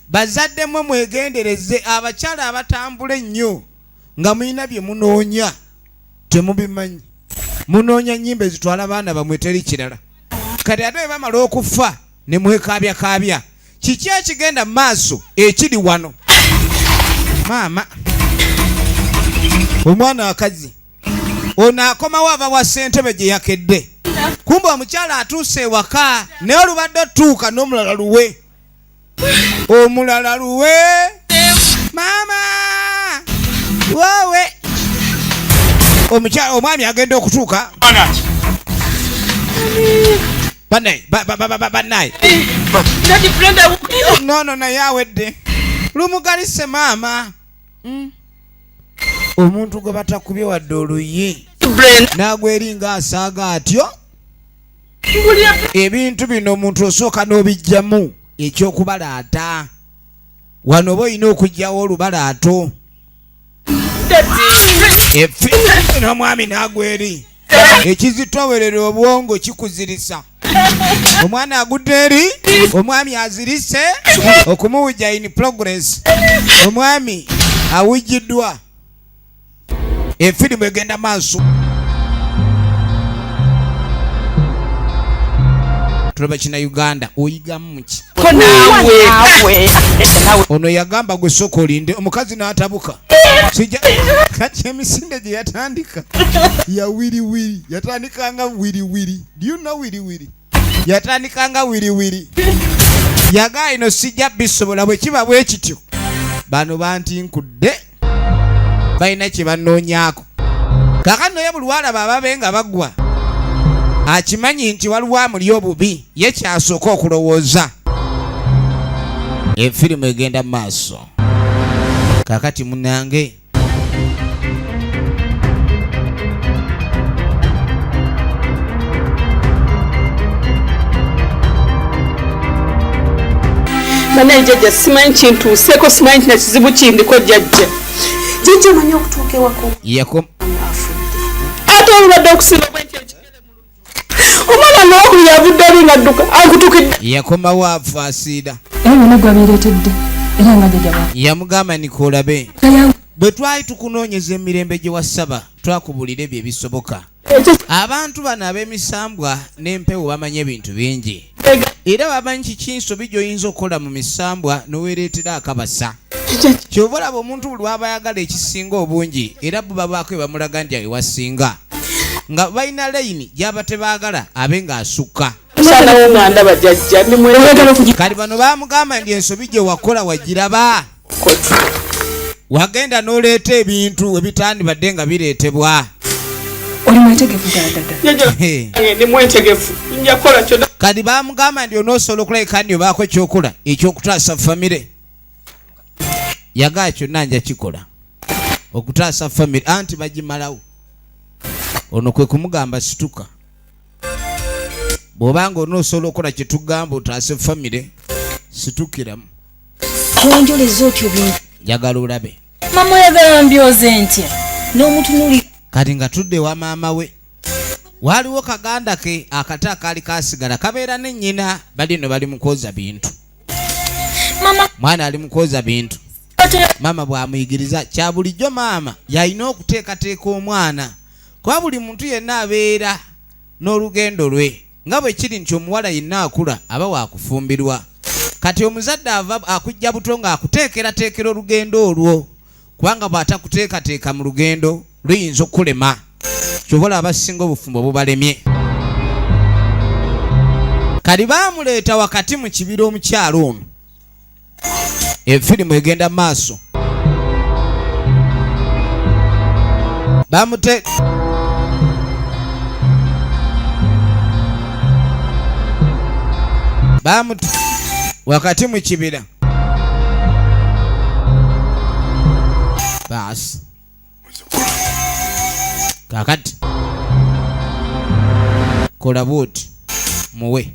Speaker 1: Bazadde mwe mwegendereze abakyala abatambula ennyo nga muyina bye munoonya temubimanyi. Munoonya nnyimba ezitwala abaana bamwe teri kirala. Kati ate bamala okufa ne mwekaabya kiki ekigenda mu maaso ekiri wano. Maama omwana akazi ono akomawo ava wa ssentebe gye yakedde. Kumbe omukyala atuuse ewaka naye olubadde otuuka n'omulala luwe. Omulala luwe maama wowe omukyala omwami agenda okutuuka. Bannaye no naye awedde lumugalise maama. Omuntu gwe batakubye wadde oluyi n'agweringa asaaga atyo. Ebintu bino omuntu osooka n'obijjamu ekyokubalaata. Wano oba olina okugyawo olubalaato. N'omwami n'agweri ekizitowerera obwongo kikuzirisa. Omwana agudde eri, omwami azirise okumuwujja in progress. Omwami awujjiddwa. Efirimu egenda maaso. Tulaba kina Uganda oyigamu muki? Ono yagamba gwe soko olinde omukazi n'atabuka. Sijja kati emisinde gye yatandika ya wiri yatandikanga wiri. Do you know wiri? Yatandikanga wiri. Yaga ino sijja bisobola bwe kiba bwe kityo. Bano banti nkudde balina kye banoonyaako. Kakano ye bulwala babenga bagwa. Akimanyi nti waliwo amuli obubi ye kyasooka okulowooza. Efirimu egenda maaso. Kakati munange
Speaker 2: banaye jjajja simanyi kintuuseeko, simanyi na kizibu kindiko jjajja. Jjajja manyi okutuuka ewako ate olubadde okusinga omwana n'omu yavudde ali ngadduka akutukidde.
Speaker 1: Yakomawo afa asiida.
Speaker 7: Era gwabireetedde era nga jjajja
Speaker 1: yamugamba nikolabe. Bwe twali tukunoonyeza emirembe gye wasaba twakubulira ebyo ebisoboka. Abantu bano ab'emisambwa n'empewo bamanyi ebintu bingi. Era bamanyi kiki nsobi gy'oyinza okukola mu misambwa n'oweereetera akabasa. Ky'oba olaba omuntu buli waba ayagala ekisinga obungi era bo babaako bamulaga nti ewasinga. Nga balina layini gy'aba tebaagala abe ng'asukka. Kali bano baamugamba nti ensobi gye wakola wagiraba. Wagenda n'oleeta ebintu ebitandibadde nga bireetebwa.
Speaker 7: oli mwetegefu dada.
Speaker 2: Ndi mwetegefu. Nja kola kyonna.
Speaker 1: Kadi bamugamba nti onoosobola okulabika nti obaako ekyokola ekyokutaasa famire. Yagaa kyonna nja kikola okutaasa famire anti bagimalawo. Ono kwe kumugamba situka. Bw'obanga onoosobola okukola kye tugamba otaase famire situkiramu.
Speaker 4: Tonjoleza otyo bintu.
Speaker 1: Njagala olabe.
Speaker 4: Mama oyagala mbyoze ntya n'omutunuli.
Speaker 1: Kati nga tudde wa maama we waliwo kaganda ke akata akaali kasigala kabeera ne nnyina bali no bali mukwoza bintu.
Speaker 4: Mama
Speaker 1: mwana ali mukwoza bintu. Mama bw'amuyigiriza kya bulijjo maama yalina okuteekateeka omwana kuba buli muntu yenna abeera n'olugendo lwe nga bwe kiri nti omuwala yenna akula aba waakufumbirwa. Kati omuzadde ava akujja buto nga akuteekerateekera olugendo olwo kubanga bw'atakuteekateeka mu lugendo luyinza okukulema. Kyobola abasinga obufumbo bubalemye. Kali baamuleeta wakati mu kibira omukyalo ono. Efirimu egenda maaso. Bamute wakati mu kibira. Basi kakati kola bwoti muwe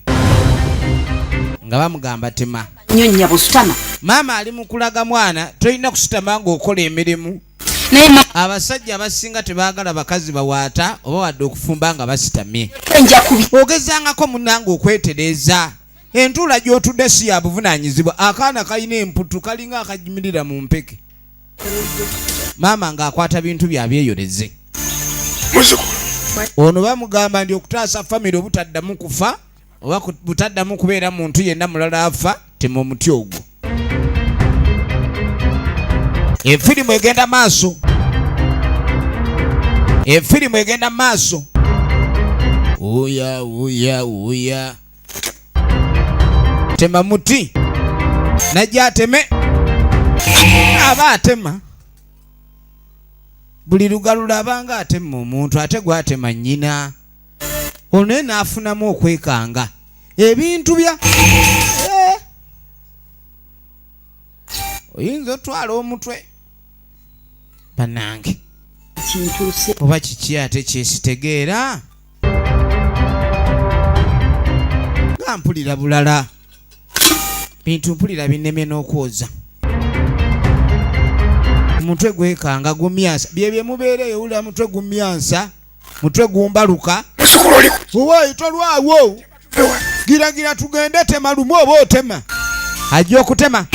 Speaker 1: nga bamugamba tema
Speaker 2: Nyonya busutama.
Speaker 1: Mama ali mukulaga mwana toyina kusitama ng'okola emirimu. Abasajja abasinga tebaagala bakazi bawaata oba wadde okufumba nga basitamye. Ogezangako munnange okwetereeza entuula gy'otudde si ya buvunaanyizibwa. Akaana kalina emputu kalinga akajimirira mu mpeke. Mama ng'akwata bintu byabyeyoleze. Ono bamugamba ndi okutaasa famire obutaddamu kufa oba butaddamu kubeera muntu yenna mulala afa tema omuti ogwo. Efirimu egenda maaso. Efirimu egenda maaso. Uya. Tema muti. Najja ateme. Aba atema. buli lugalo labanga atema omuntu ate gwatema nnyina ono naafunamu okwekanga ebintu bya oyinza otwala omutwe bannange oba kiki ate kyesitegeera nga mpulira bulala bintu mpulira binnemye n'okwoza mutwe gwekanga gumyansa byebye mubeereyo owulira mutwe gumyansa mutwe gumbaluka oba itolwawo giragira tugende tema lumu oba otema ajja okutema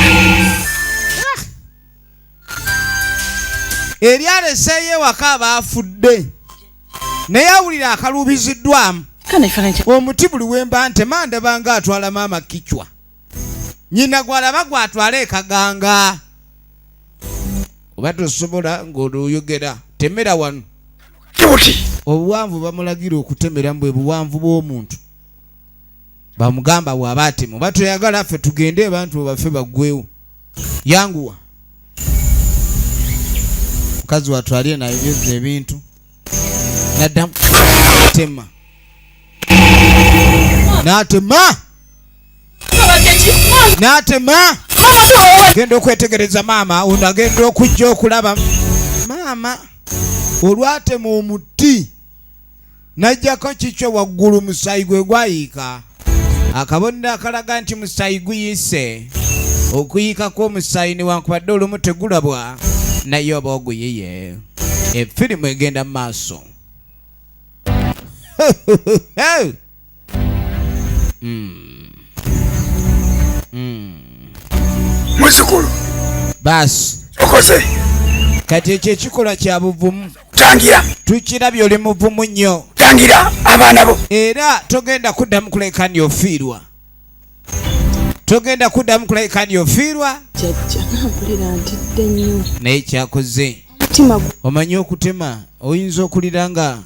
Speaker 1: eryaleseeyo ewaka abaafudde naye awulira akaluubiziddwamu omuti buli wemba ntema ndabanga atwala maama kicwa nyina gwalaba gwatwala ekaganga oba tosobola ng'oluyogera temera wano obuwanvu bamulagira okutemera mbwe buwanvu bw'omuntu bamugamba bw'aba atema oba toyagala ffe tugende abantu baffe baggwewo yanguwa mukazi watwalye nayogyeza ebintu naddamu tema n'atema genda okwetegereza maama ono agenda okujja okulaba maama olwatema omuti najjako kikyo waggulu musayi gwe gwayiika akabonero akalaga nti musayi guyise okuyiikako omusayi newankubadde olumu tegulabwa naye oba oguyiye efirimu egenda mu maaso
Speaker 3: Muzukulu
Speaker 1: basi
Speaker 3: okoze
Speaker 1: kati ekyo ekikolwa kya buvumu
Speaker 3: tangira
Speaker 1: tukirabye oli muvumu nnyo
Speaker 3: tangira abaana bo
Speaker 1: era togenda kuddamu kulekani ofiirwa togenda kuddamu kulekani ofiirwa
Speaker 6: jjajja mpulira ntidde nnyo
Speaker 1: naye kyakoze omanyi okutema oyinza okulira nga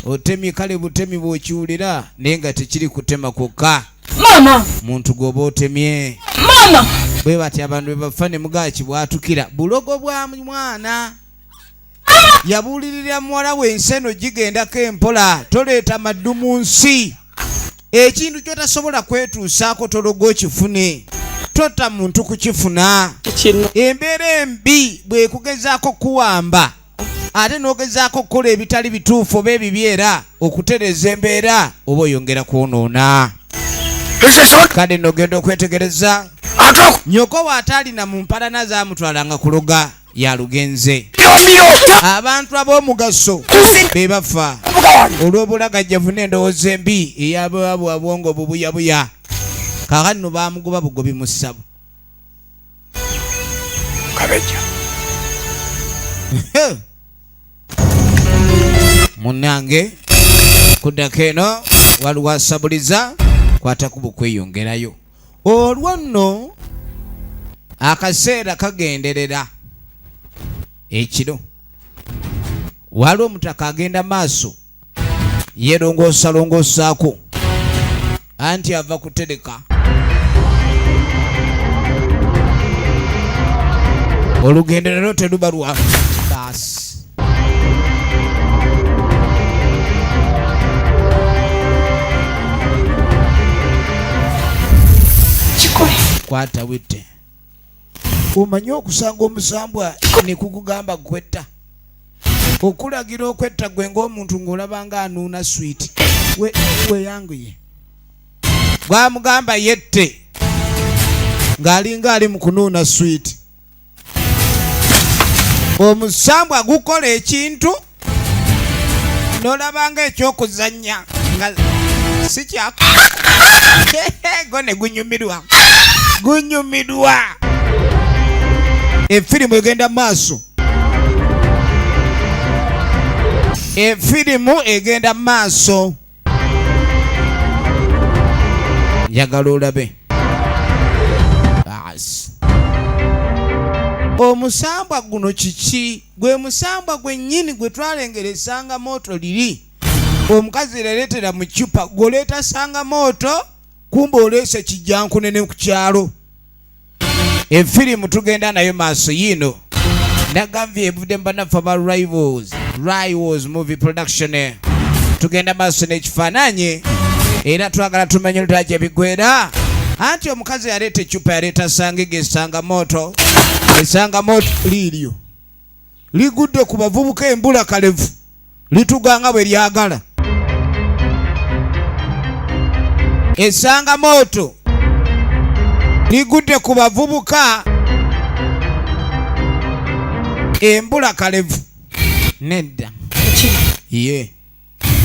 Speaker 1: otemye kale butemi bw'okiwulira naye nga tekiri kutema kwokka
Speaker 2: Mama!
Speaker 1: muntu gwoba otemye
Speaker 2: Mama!
Speaker 1: bwe bati abantu bwe bafa ne mugaki bwatukira bulogo bwa mwana yabuulirira muwala we ensi eno gigendako empola toleeta maddu mu nsi ekintu kyotasobola kwetuusaako tologo okifune tota muntu kukifuna embeera embi bwekugezaako kuwamba ate n'ogezaako kukola ebitali bituufu oba ebibyera okutereza embeera oba oyongera kwonoona kale nogenda okwetegereza nyoko waataalina mu mpalana zaamutwalanga kuloga yalugenze abantu ab'omugaso be bafa olw'obulagajjavu n'endowooza embi eyabwabwa bwongo bubuyabuya kaakati no baamugoba bugobi mu ssabo
Speaker 3: kabejja
Speaker 1: munnange kuddako eno waliwasabuliza kwata ku bukweyongerayo olwo nno akaseera kagenderera ekiro waliwo omutaka agenda maaso yerongoosalongoosaako anti ava kutereka olugenderero teluba lwa baasi kwata witte omanyi okusanga omusambwa ne kukugamba kwetta okulagira okwetta gwe ng'omuntu ng'olabanga anuuna switi weyanguye bwamugamba yette ng'alinga ali mu kunuuna switi omusambwa gukola ekintu n'olabanga ekyokuzannya nga si kyako go ne gunyumirwa efirimu egenda maaso efirimu egenda maaso njagala olabe basi omusambwa guno kiki gwe musambwa gwennyini gwe twalengera sanga moto liri omukazi leetera mu cupa goleeta sanga moto kumba oleese kijjankunene ku kyalo efirimu tugenda nayo maaso yino Nagambye evudde mbanafu aba Rivals movie production. Tugenda maaso n'ekifaananyi era twagala tumenye lutaki ebigwera. Anti omukazi yaleeta ecupa yaleeta Sangige esanga moto liiryo ligudde ku bavubuka embula kalevu lituganga bwe lyagala. Esanga moto ligudde ku bavubuka embula kalevu. Nedda ye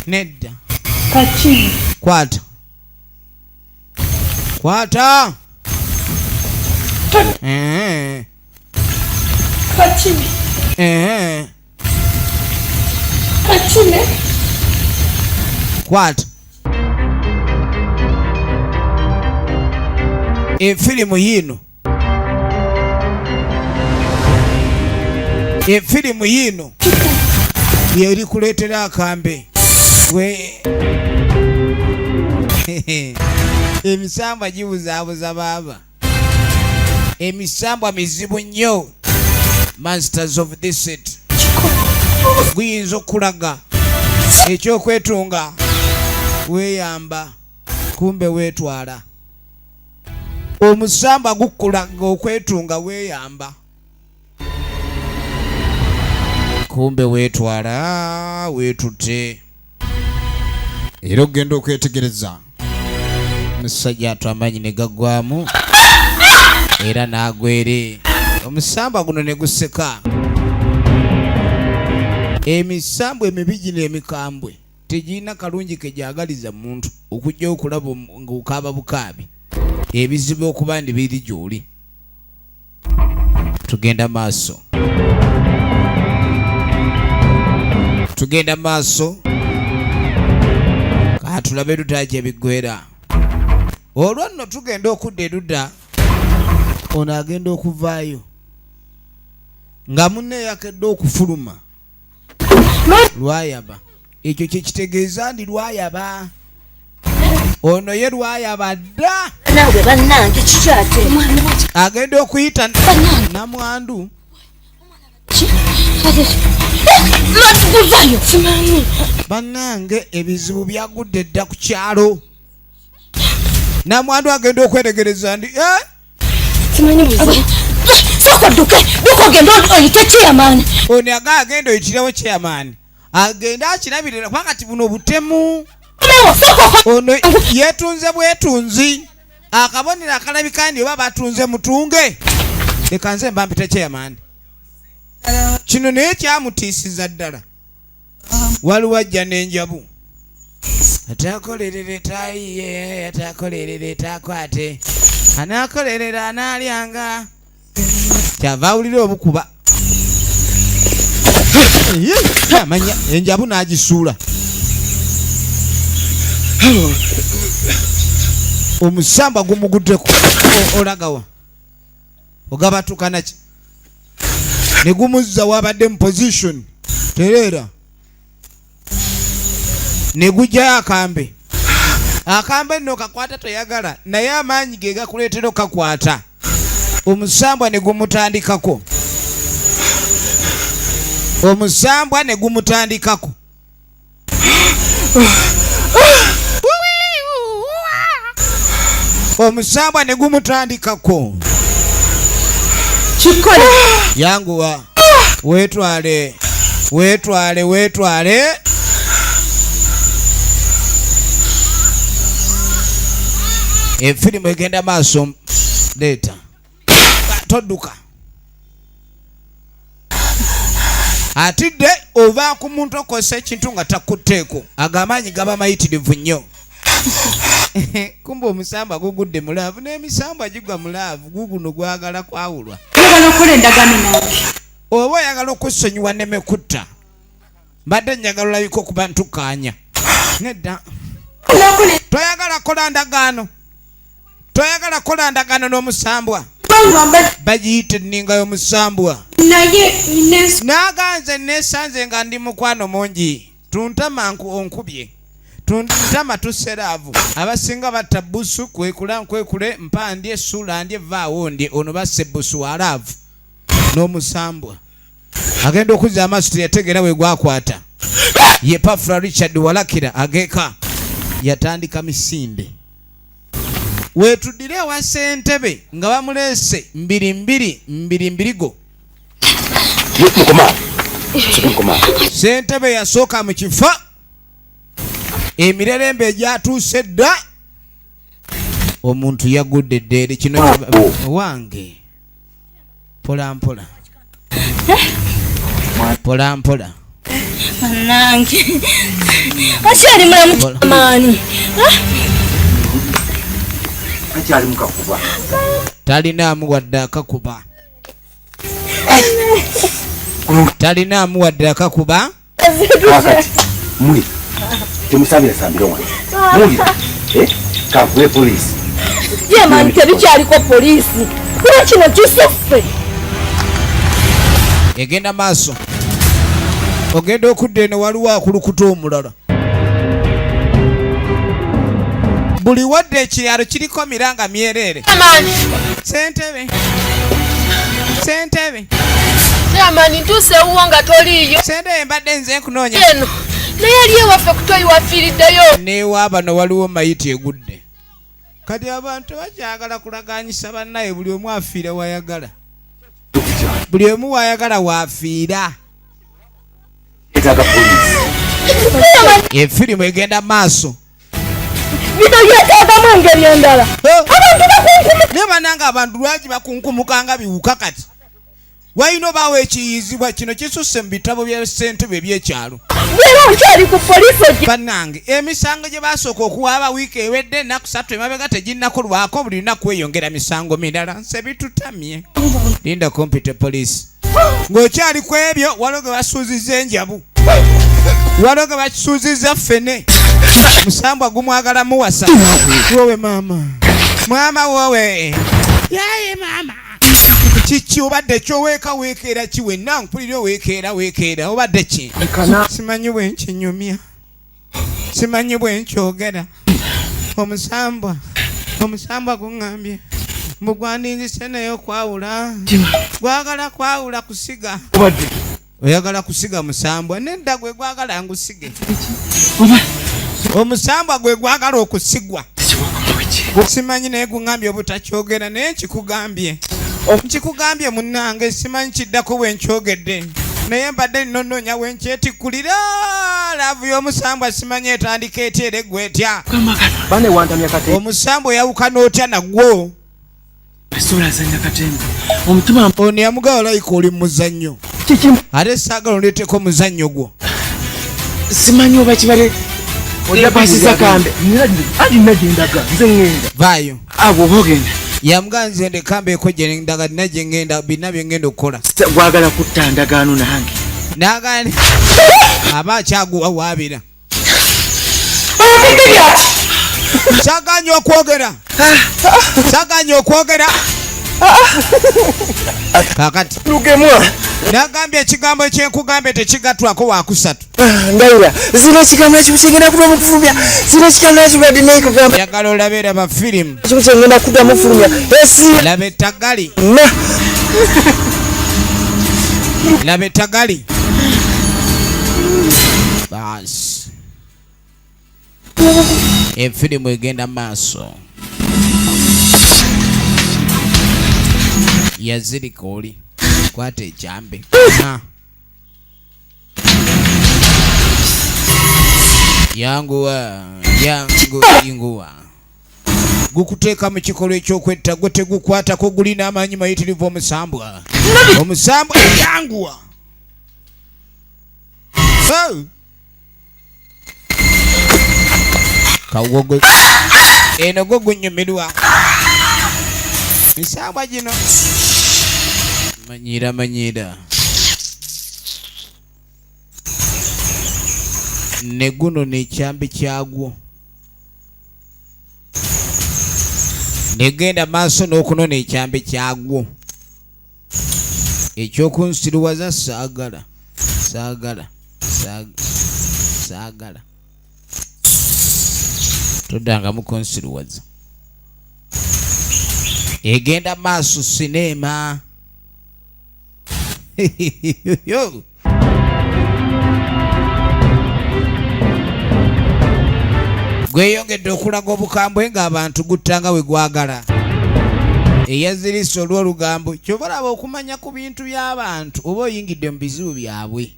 Speaker 1: nedda
Speaker 6: Kaki.
Speaker 1: Kwata
Speaker 6: Kaki. Kaki.
Speaker 1: Kwata efirimu yino yeri kuleetera akambe we emisambwa gibuzaabuza baaba. Emisambwa mizibu nnyo. Masters of this set guyinza okulaga ekyokwetunga weeyamba kumbe weetwala. Omusambwa gukulaga okwetunga weeyamba kumbe weetwala weetutte. Era ogenda okwetegereza omusajja atwamanyi ne gaggwamu era n'agwere. Omusambwa guno ne guseka. Emisambwa emibi gino emikambwe tegirina kalungi ke gyagaliza muntu okujja okulaba ng'okaaba bukaabi. Ebizibu okuba ndi biri gy'oli. Tugenda maaso katulabe lutaki ebigwera. Olwo nno tugenda okudda edudda ono agenda okuvaayo nga munne yakedde okufuluma lwayaba. Ekyo kyekitegeeza ndi lwayaba. Ono ye lwayaba dda.
Speaker 4: Nawe bannange kikyate
Speaker 1: Agenda okuyita namwandu.
Speaker 4: Matukuvayo simanyi.
Speaker 1: Bannange ebizibu byagudde dda ku kyalo. Namwandu agenda okwetegereza ndi
Speaker 4: simanyi buzi. Soko duke genda oyite chairman.
Speaker 1: Ono agenda oyitirawo chairman. Agenda akirabirira kwakati buno obutemu. Ono yetunze bwetunzi. Akabonera akalabika ndi oba batunze mutunge. Leka nze mbampita chairman. Kino naye kyamutiisiza ddala. Waliwo ajja n'enjabu. Atakolerera etayiye, atakolerera etakwate. Anaakolerera anaalyanga. Kyava awulira obukuba. Amanya enjabu n'agisuula. Omusamba gumuguddeko olagawa. Ogabatukana ki? Ne gumuzza wabadde mu position. Terera. Ne gujja akambe. Akambe nno kakwata toyagala. Naye amaanyi ge gakuleetera okakwata. Omusambwa ne gumutandikako. Omusambwa ne gumutandikako. Omusambwa ne gumutandikako.
Speaker 6: Chikole.
Speaker 1: Yanguwa. Wetwale. Efirimu egenda maaso leeta. Todduka. Atidde ova ku muntu okozesa ekintu nga takutteeko. Agamaanyi gaba mayitirivu nnyo. Kumbe omusamba gugudde mulaavu n'emisamba gigwa mulaavu guguno gwagala kwawulwa.
Speaker 6: Oyagala okukola endagaano nange.
Speaker 1: Oba oyagala okusonyiwa nemekutta. Mbadde njagala olabika okuba ntukaanya. Nedda. Toyagala kola ndagaano n'omusambwa. Bagiyita enninga y'omusambwa. Naganze nesanze nga ndi mukwano mungi. Tuntama onkubye. Tuntama tuseraavu. Abasinga batta busu kwekule mpandye essula ndye vaawo ndye ono basse busu walaavu n'omusambwa. agenda okuzza amaaso teyategeera we gwakwata. Ye Pafula Richard Walakira ageeka yatandika misinde. Wetuddire wa ssentebe nga bamuleese 2 go. Ssentebe yasooka mu kifo emirerembe egyatuuse dda omuntu yagudde eddeere kino wange polampola polampola
Speaker 4: nange akyali mulamu amaani
Speaker 3: akyali mukakuba
Speaker 1: talinaamu wadde akakuba talinaamu wadde akakuba
Speaker 3: wakati muli temusabira sambira wano muli kakuwe polisi
Speaker 4: yemani tebikyaliko polisi kuba kino kisuffe
Speaker 1: egenda maaso ogenda okudda eno waliwo akulukuta omulala buli wadde ekiralo kiriko miranga myereere ssentebe
Speaker 6: amani ntuuse ewuwo nga toliiyo
Speaker 1: ssentebe mbadde nze nkunoonya
Speaker 6: eno naye ali ewaffe kutoyi wafiiriddeyo
Speaker 1: neewa bano waliwo mayiti egudde kati abantu bakyagala kulaganyisa bannaye buli omu afiira wayagala buli omu wayagala waafiira efirimu egenda maaso
Speaker 4: bino byetaagamu engeri endala
Speaker 1: naye bananga abantu lwaki bakunkumukanga biwuka kati wayina obaawo ekiyizibwa kino kisusse mu bitabo bya ssentebe ebyekyalo
Speaker 4: era nkyali ku polisi
Speaker 1: bannange emisango gye basooka okuwaaba wiiki ewedde ennaku 3 emabega teginnakolwako buli lunaku weyongera misango mirala nse bitutamye linda kompite polisi ng'okyali ku ebyo waliwo ge basuuzizza enjabu waliwo ge bakisuuzizza ffene musambwa gumwagala muwasa wowe maama wowe yaye maama kiki obadde kyoweeka weekeera ki wenna mpulira weekeera obadde ki simanyi bwenkinyumya simanyi bwenkyogera omusambwa guŋŋambye mbu gwandinzise naye okwawula gwagala kwawula kusiga oyagala kusiga musambwa nedda gwe gwagala ngusige omusambwa gwe gwagala okusigwa simanyi naye guŋŋambye obutakyogera naye nkikugambye munnange simanyi kiddako bwenkyogedde naye mbadde nnonoonya wenkyetikulira laavu y'omusambwa simanyi etandika etya era eggwe etya omusambwa oyawukana otya nagwo ono yamugawa layika oli muzannyo ate saagala oleeteko muzannyo gwo
Speaker 5: simanyi oba kibale olyapasiza kambe nagendaga nze ŋŋenda
Speaker 1: vaayo
Speaker 5: abo oba ogenda
Speaker 1: yamugaa nze ndekambeeko gyendaga nina gyengenda bina byengenda okukola
Speaker 5: gwagala kutta ndagaano nange
Speaker 1: nagani aba akyaguwa waabira saganya okwogera kakati
Speaker 5: lugemwa
Speaker 1: nagambye ekigambo ekyenkugambye tekigatwako wakusatu
Speaker 5: ndayira zino ekigambo ekimu kyengenda kuda mukufulumya zino ekigambo ekibadde naye kugamba
Speaker 1: yagala olabeera bafirimu
Speaker 5: ekimu kyengenda kuda mufulumya
Speaker 1: laba ettagali laba ettagali baasi efirimu egenda maaso yazirika oli kwata ekyambe yanguwa gukuteeka mu kikolwa ekyokwetta gwe tegukwatako gulina amaanyi mayitirivu omusambwa yanguwa kawogo eno gwo gunyumirwa misambwa gino manyira ne guno nekyambi kyagwo negenda maaso n'okunona ekyambi kyagwo ekyokunsiruwaza saagala toddanga mukunsiruwaza egenda maaso sineema Yo. Gweyongedde okulaga obukambwe ng'abantu guttanga we gwagala. Eyazirisa olw'olugambo kyobalaba okumanya ku bintu by'abantu oba oyingidde mu bizibu byabwe.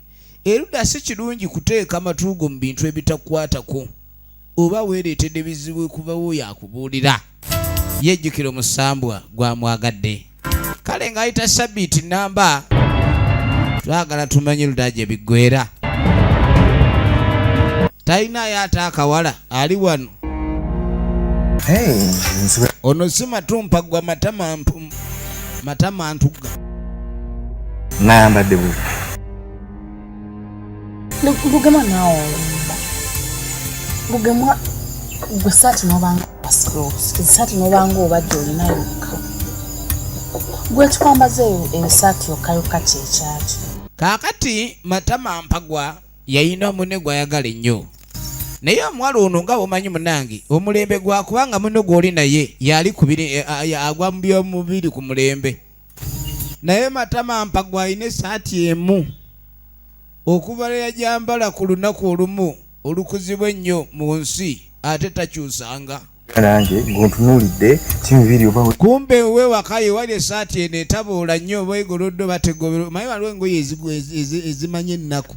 Speaker 1: Erudda si kirungi kuteeka matuugo mu bintu ebitakwatako oba weereetedde bizibu kuva w'oyo akubuulira. Yejjukira omusambwa gwamwagadde. Kale ng'ayita Sabbiiti namba twagala tumanye ludda gye biggwera. Talinayo ate akawala ali wano. Ono si Matumpaggwa matama ntugga.
Speaker 5: Nayambadde bubi.
Speaker 8: Lugema naawe Lugema gwe saati n'obanga saati n'obanga obadde olinayo gwe tukwambaze esaati yokka kyekyaki.
Speaker 1: Kaakati Matamampaggwa yayina munne gw'ayagala ennyo. Naye omuwala ono nga bw'omanyi munnange omulembe gwakubanga munne gw'oli naye yali agwa mu by'omubiri ku mulembe. Naye Matamampaggwa alina essaati emu okuva lwe yajambala ku lunaku olumu olukuzibwa ennyo mu nsi ate takyusanga.
Speaker 5: Nange ng'ontunuulidde kimibiri oba
Speaker 1: kumbe we wakaye wali essaati eno etaboola nnyo oba egolodde bategobera maye waliwo engoye ezimanya ennaku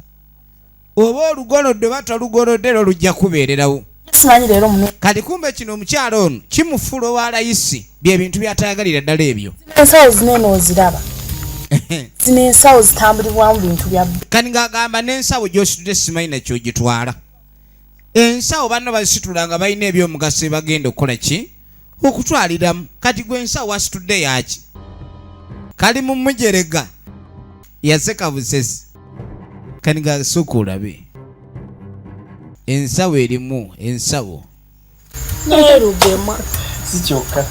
Speaker 1: oba olugolodde batalugolodde era olujja kubeererawo.
Speaker 8: Simanyi leero muno.
Speaker 1: Kati kumbe kino omukyala ono kimufuula owa layisi byebintu byatayagalira ddala ebyo.
Speaker 8: Ensawo zinene oziraba. Zino ensawo zitambulibwamu bintu bya
Speaker 1: kani ng'agamba n'ensawo gy'ositudde simanyi nakyo gitwala. Ensawo banno bazisitula nga balina ebyomugaso bagenda okukola ki okutwaliramu. Kati gwe ensawo wasitudde yaki kali mu mujerega yaseka busesi. Kani ng'asooka olabe ensawo erimu ensawo
Speaker 8: naye Lugema
Speaker 5: si kyokka.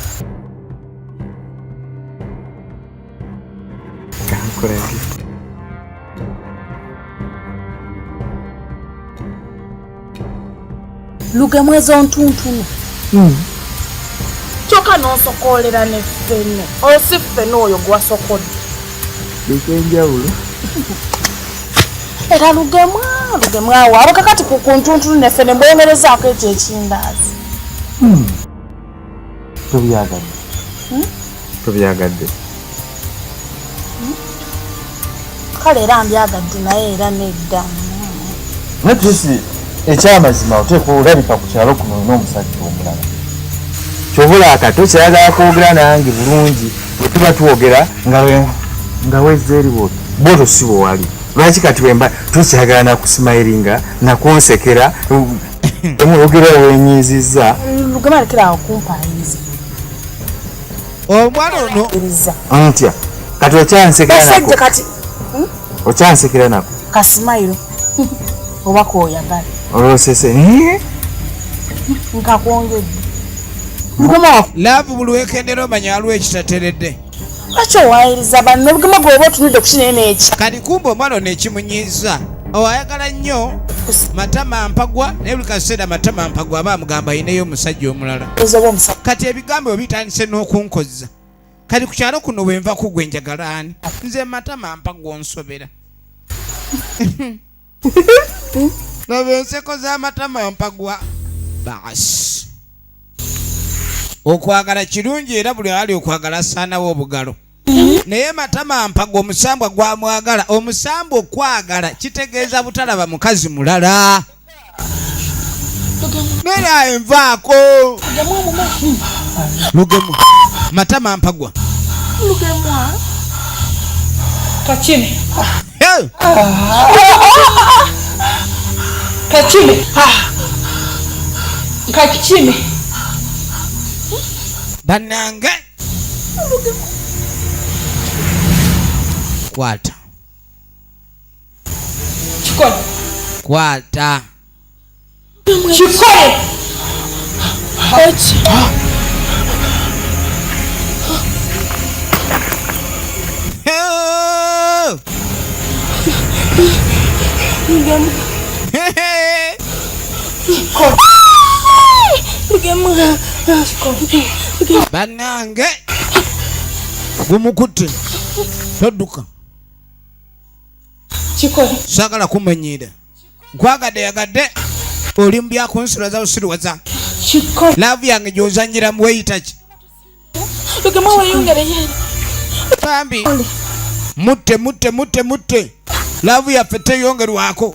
Speaker 8: Lugema ezo ntuntunu kyokka n'osokoolera ne ffene oyo si ffene oyo gwasokodde
Speaker 5: Enjawulo.
Speaker 8: era Lugema awo abo kakati ku ntuntunu ne ffene mbwongerezaako ekyo ekindaazi.
Speaker 5: Tobyagadde.
Speaker 8: Kale era mbyagadde naye era nedda.
Speaker 5: Natrisi ekyamazima oteekwa olabika ku kyalo kuno olina omusajja omulala. Kyobula akato kyayagala kwogera nange bulungi bwe tuba twogera nga wezza eri boto si bwe wali. Lwaki kati wemba tukyagala nakusimayiringa nakonsekera omwogera wenyiizizza.
Speaker 8: Lugema lekera awo kumpaayiza.
Speaker 1: omwana ono
Speaker 5: Ntya kati okyansekera nako.
Speaker 8: Basajja kati
Speaker 5: Okyansekera nako.
Speaker 8: Kasimayiro oba k'oyagala.
Speaker 5: Olwosese
Speaker 8: Nkakwongedde.
Speaker 1: laavu buli weekendera omanya waliwo ekitateredde.
Speaker 8: Lwaki owaayiriza banno Lugema gw'oba otunudde ku kinene eki.
Speaker 1: Kati kumbe omwana ono ekimunyiiza owayagala nnyo Matamampaggwa naye buli kaseera Matamampaggwa aba amugamba ayinayo omusajja omulala.
Speaker 8: Ezoba omusajja.
Speaker 1: Kati ebigambo bitandise n'okunkozza. Kati ku kyalo kuno bwe nva kugwe njagala ani? Nze Matamampaggwa onsobera. Laba enseko za Matamampaggwa. Baasi. Okwagala kirungi era buli ali okwagala asaanawo obugalo. Naye Matamampaggwa omusambwa gwamwagala. Omusambwa okwagala kitegeeza butalaba mukazi mulala. Nera envaako. Lugema. Matamampaggwa.
Speaker 8: Lugema.
Speaker 2: Kachime.
Speaker 1: Hey!
Speaker 2: Kachime. Kachime.
Speaker 1: Banange. Kwata.
Speaker 2: Chikole.
Speaker 1: Kwata.
Speaker 2: Chikole.
Speaker 1: Banange. Gumukutte. Todduka. sagala kumenyera nkwagadde yagadde oli mu byakunsulaza busiruwaza laavu yange gy'ozanyira muweyitaki bambi mutte laavu yaffe teyongerwako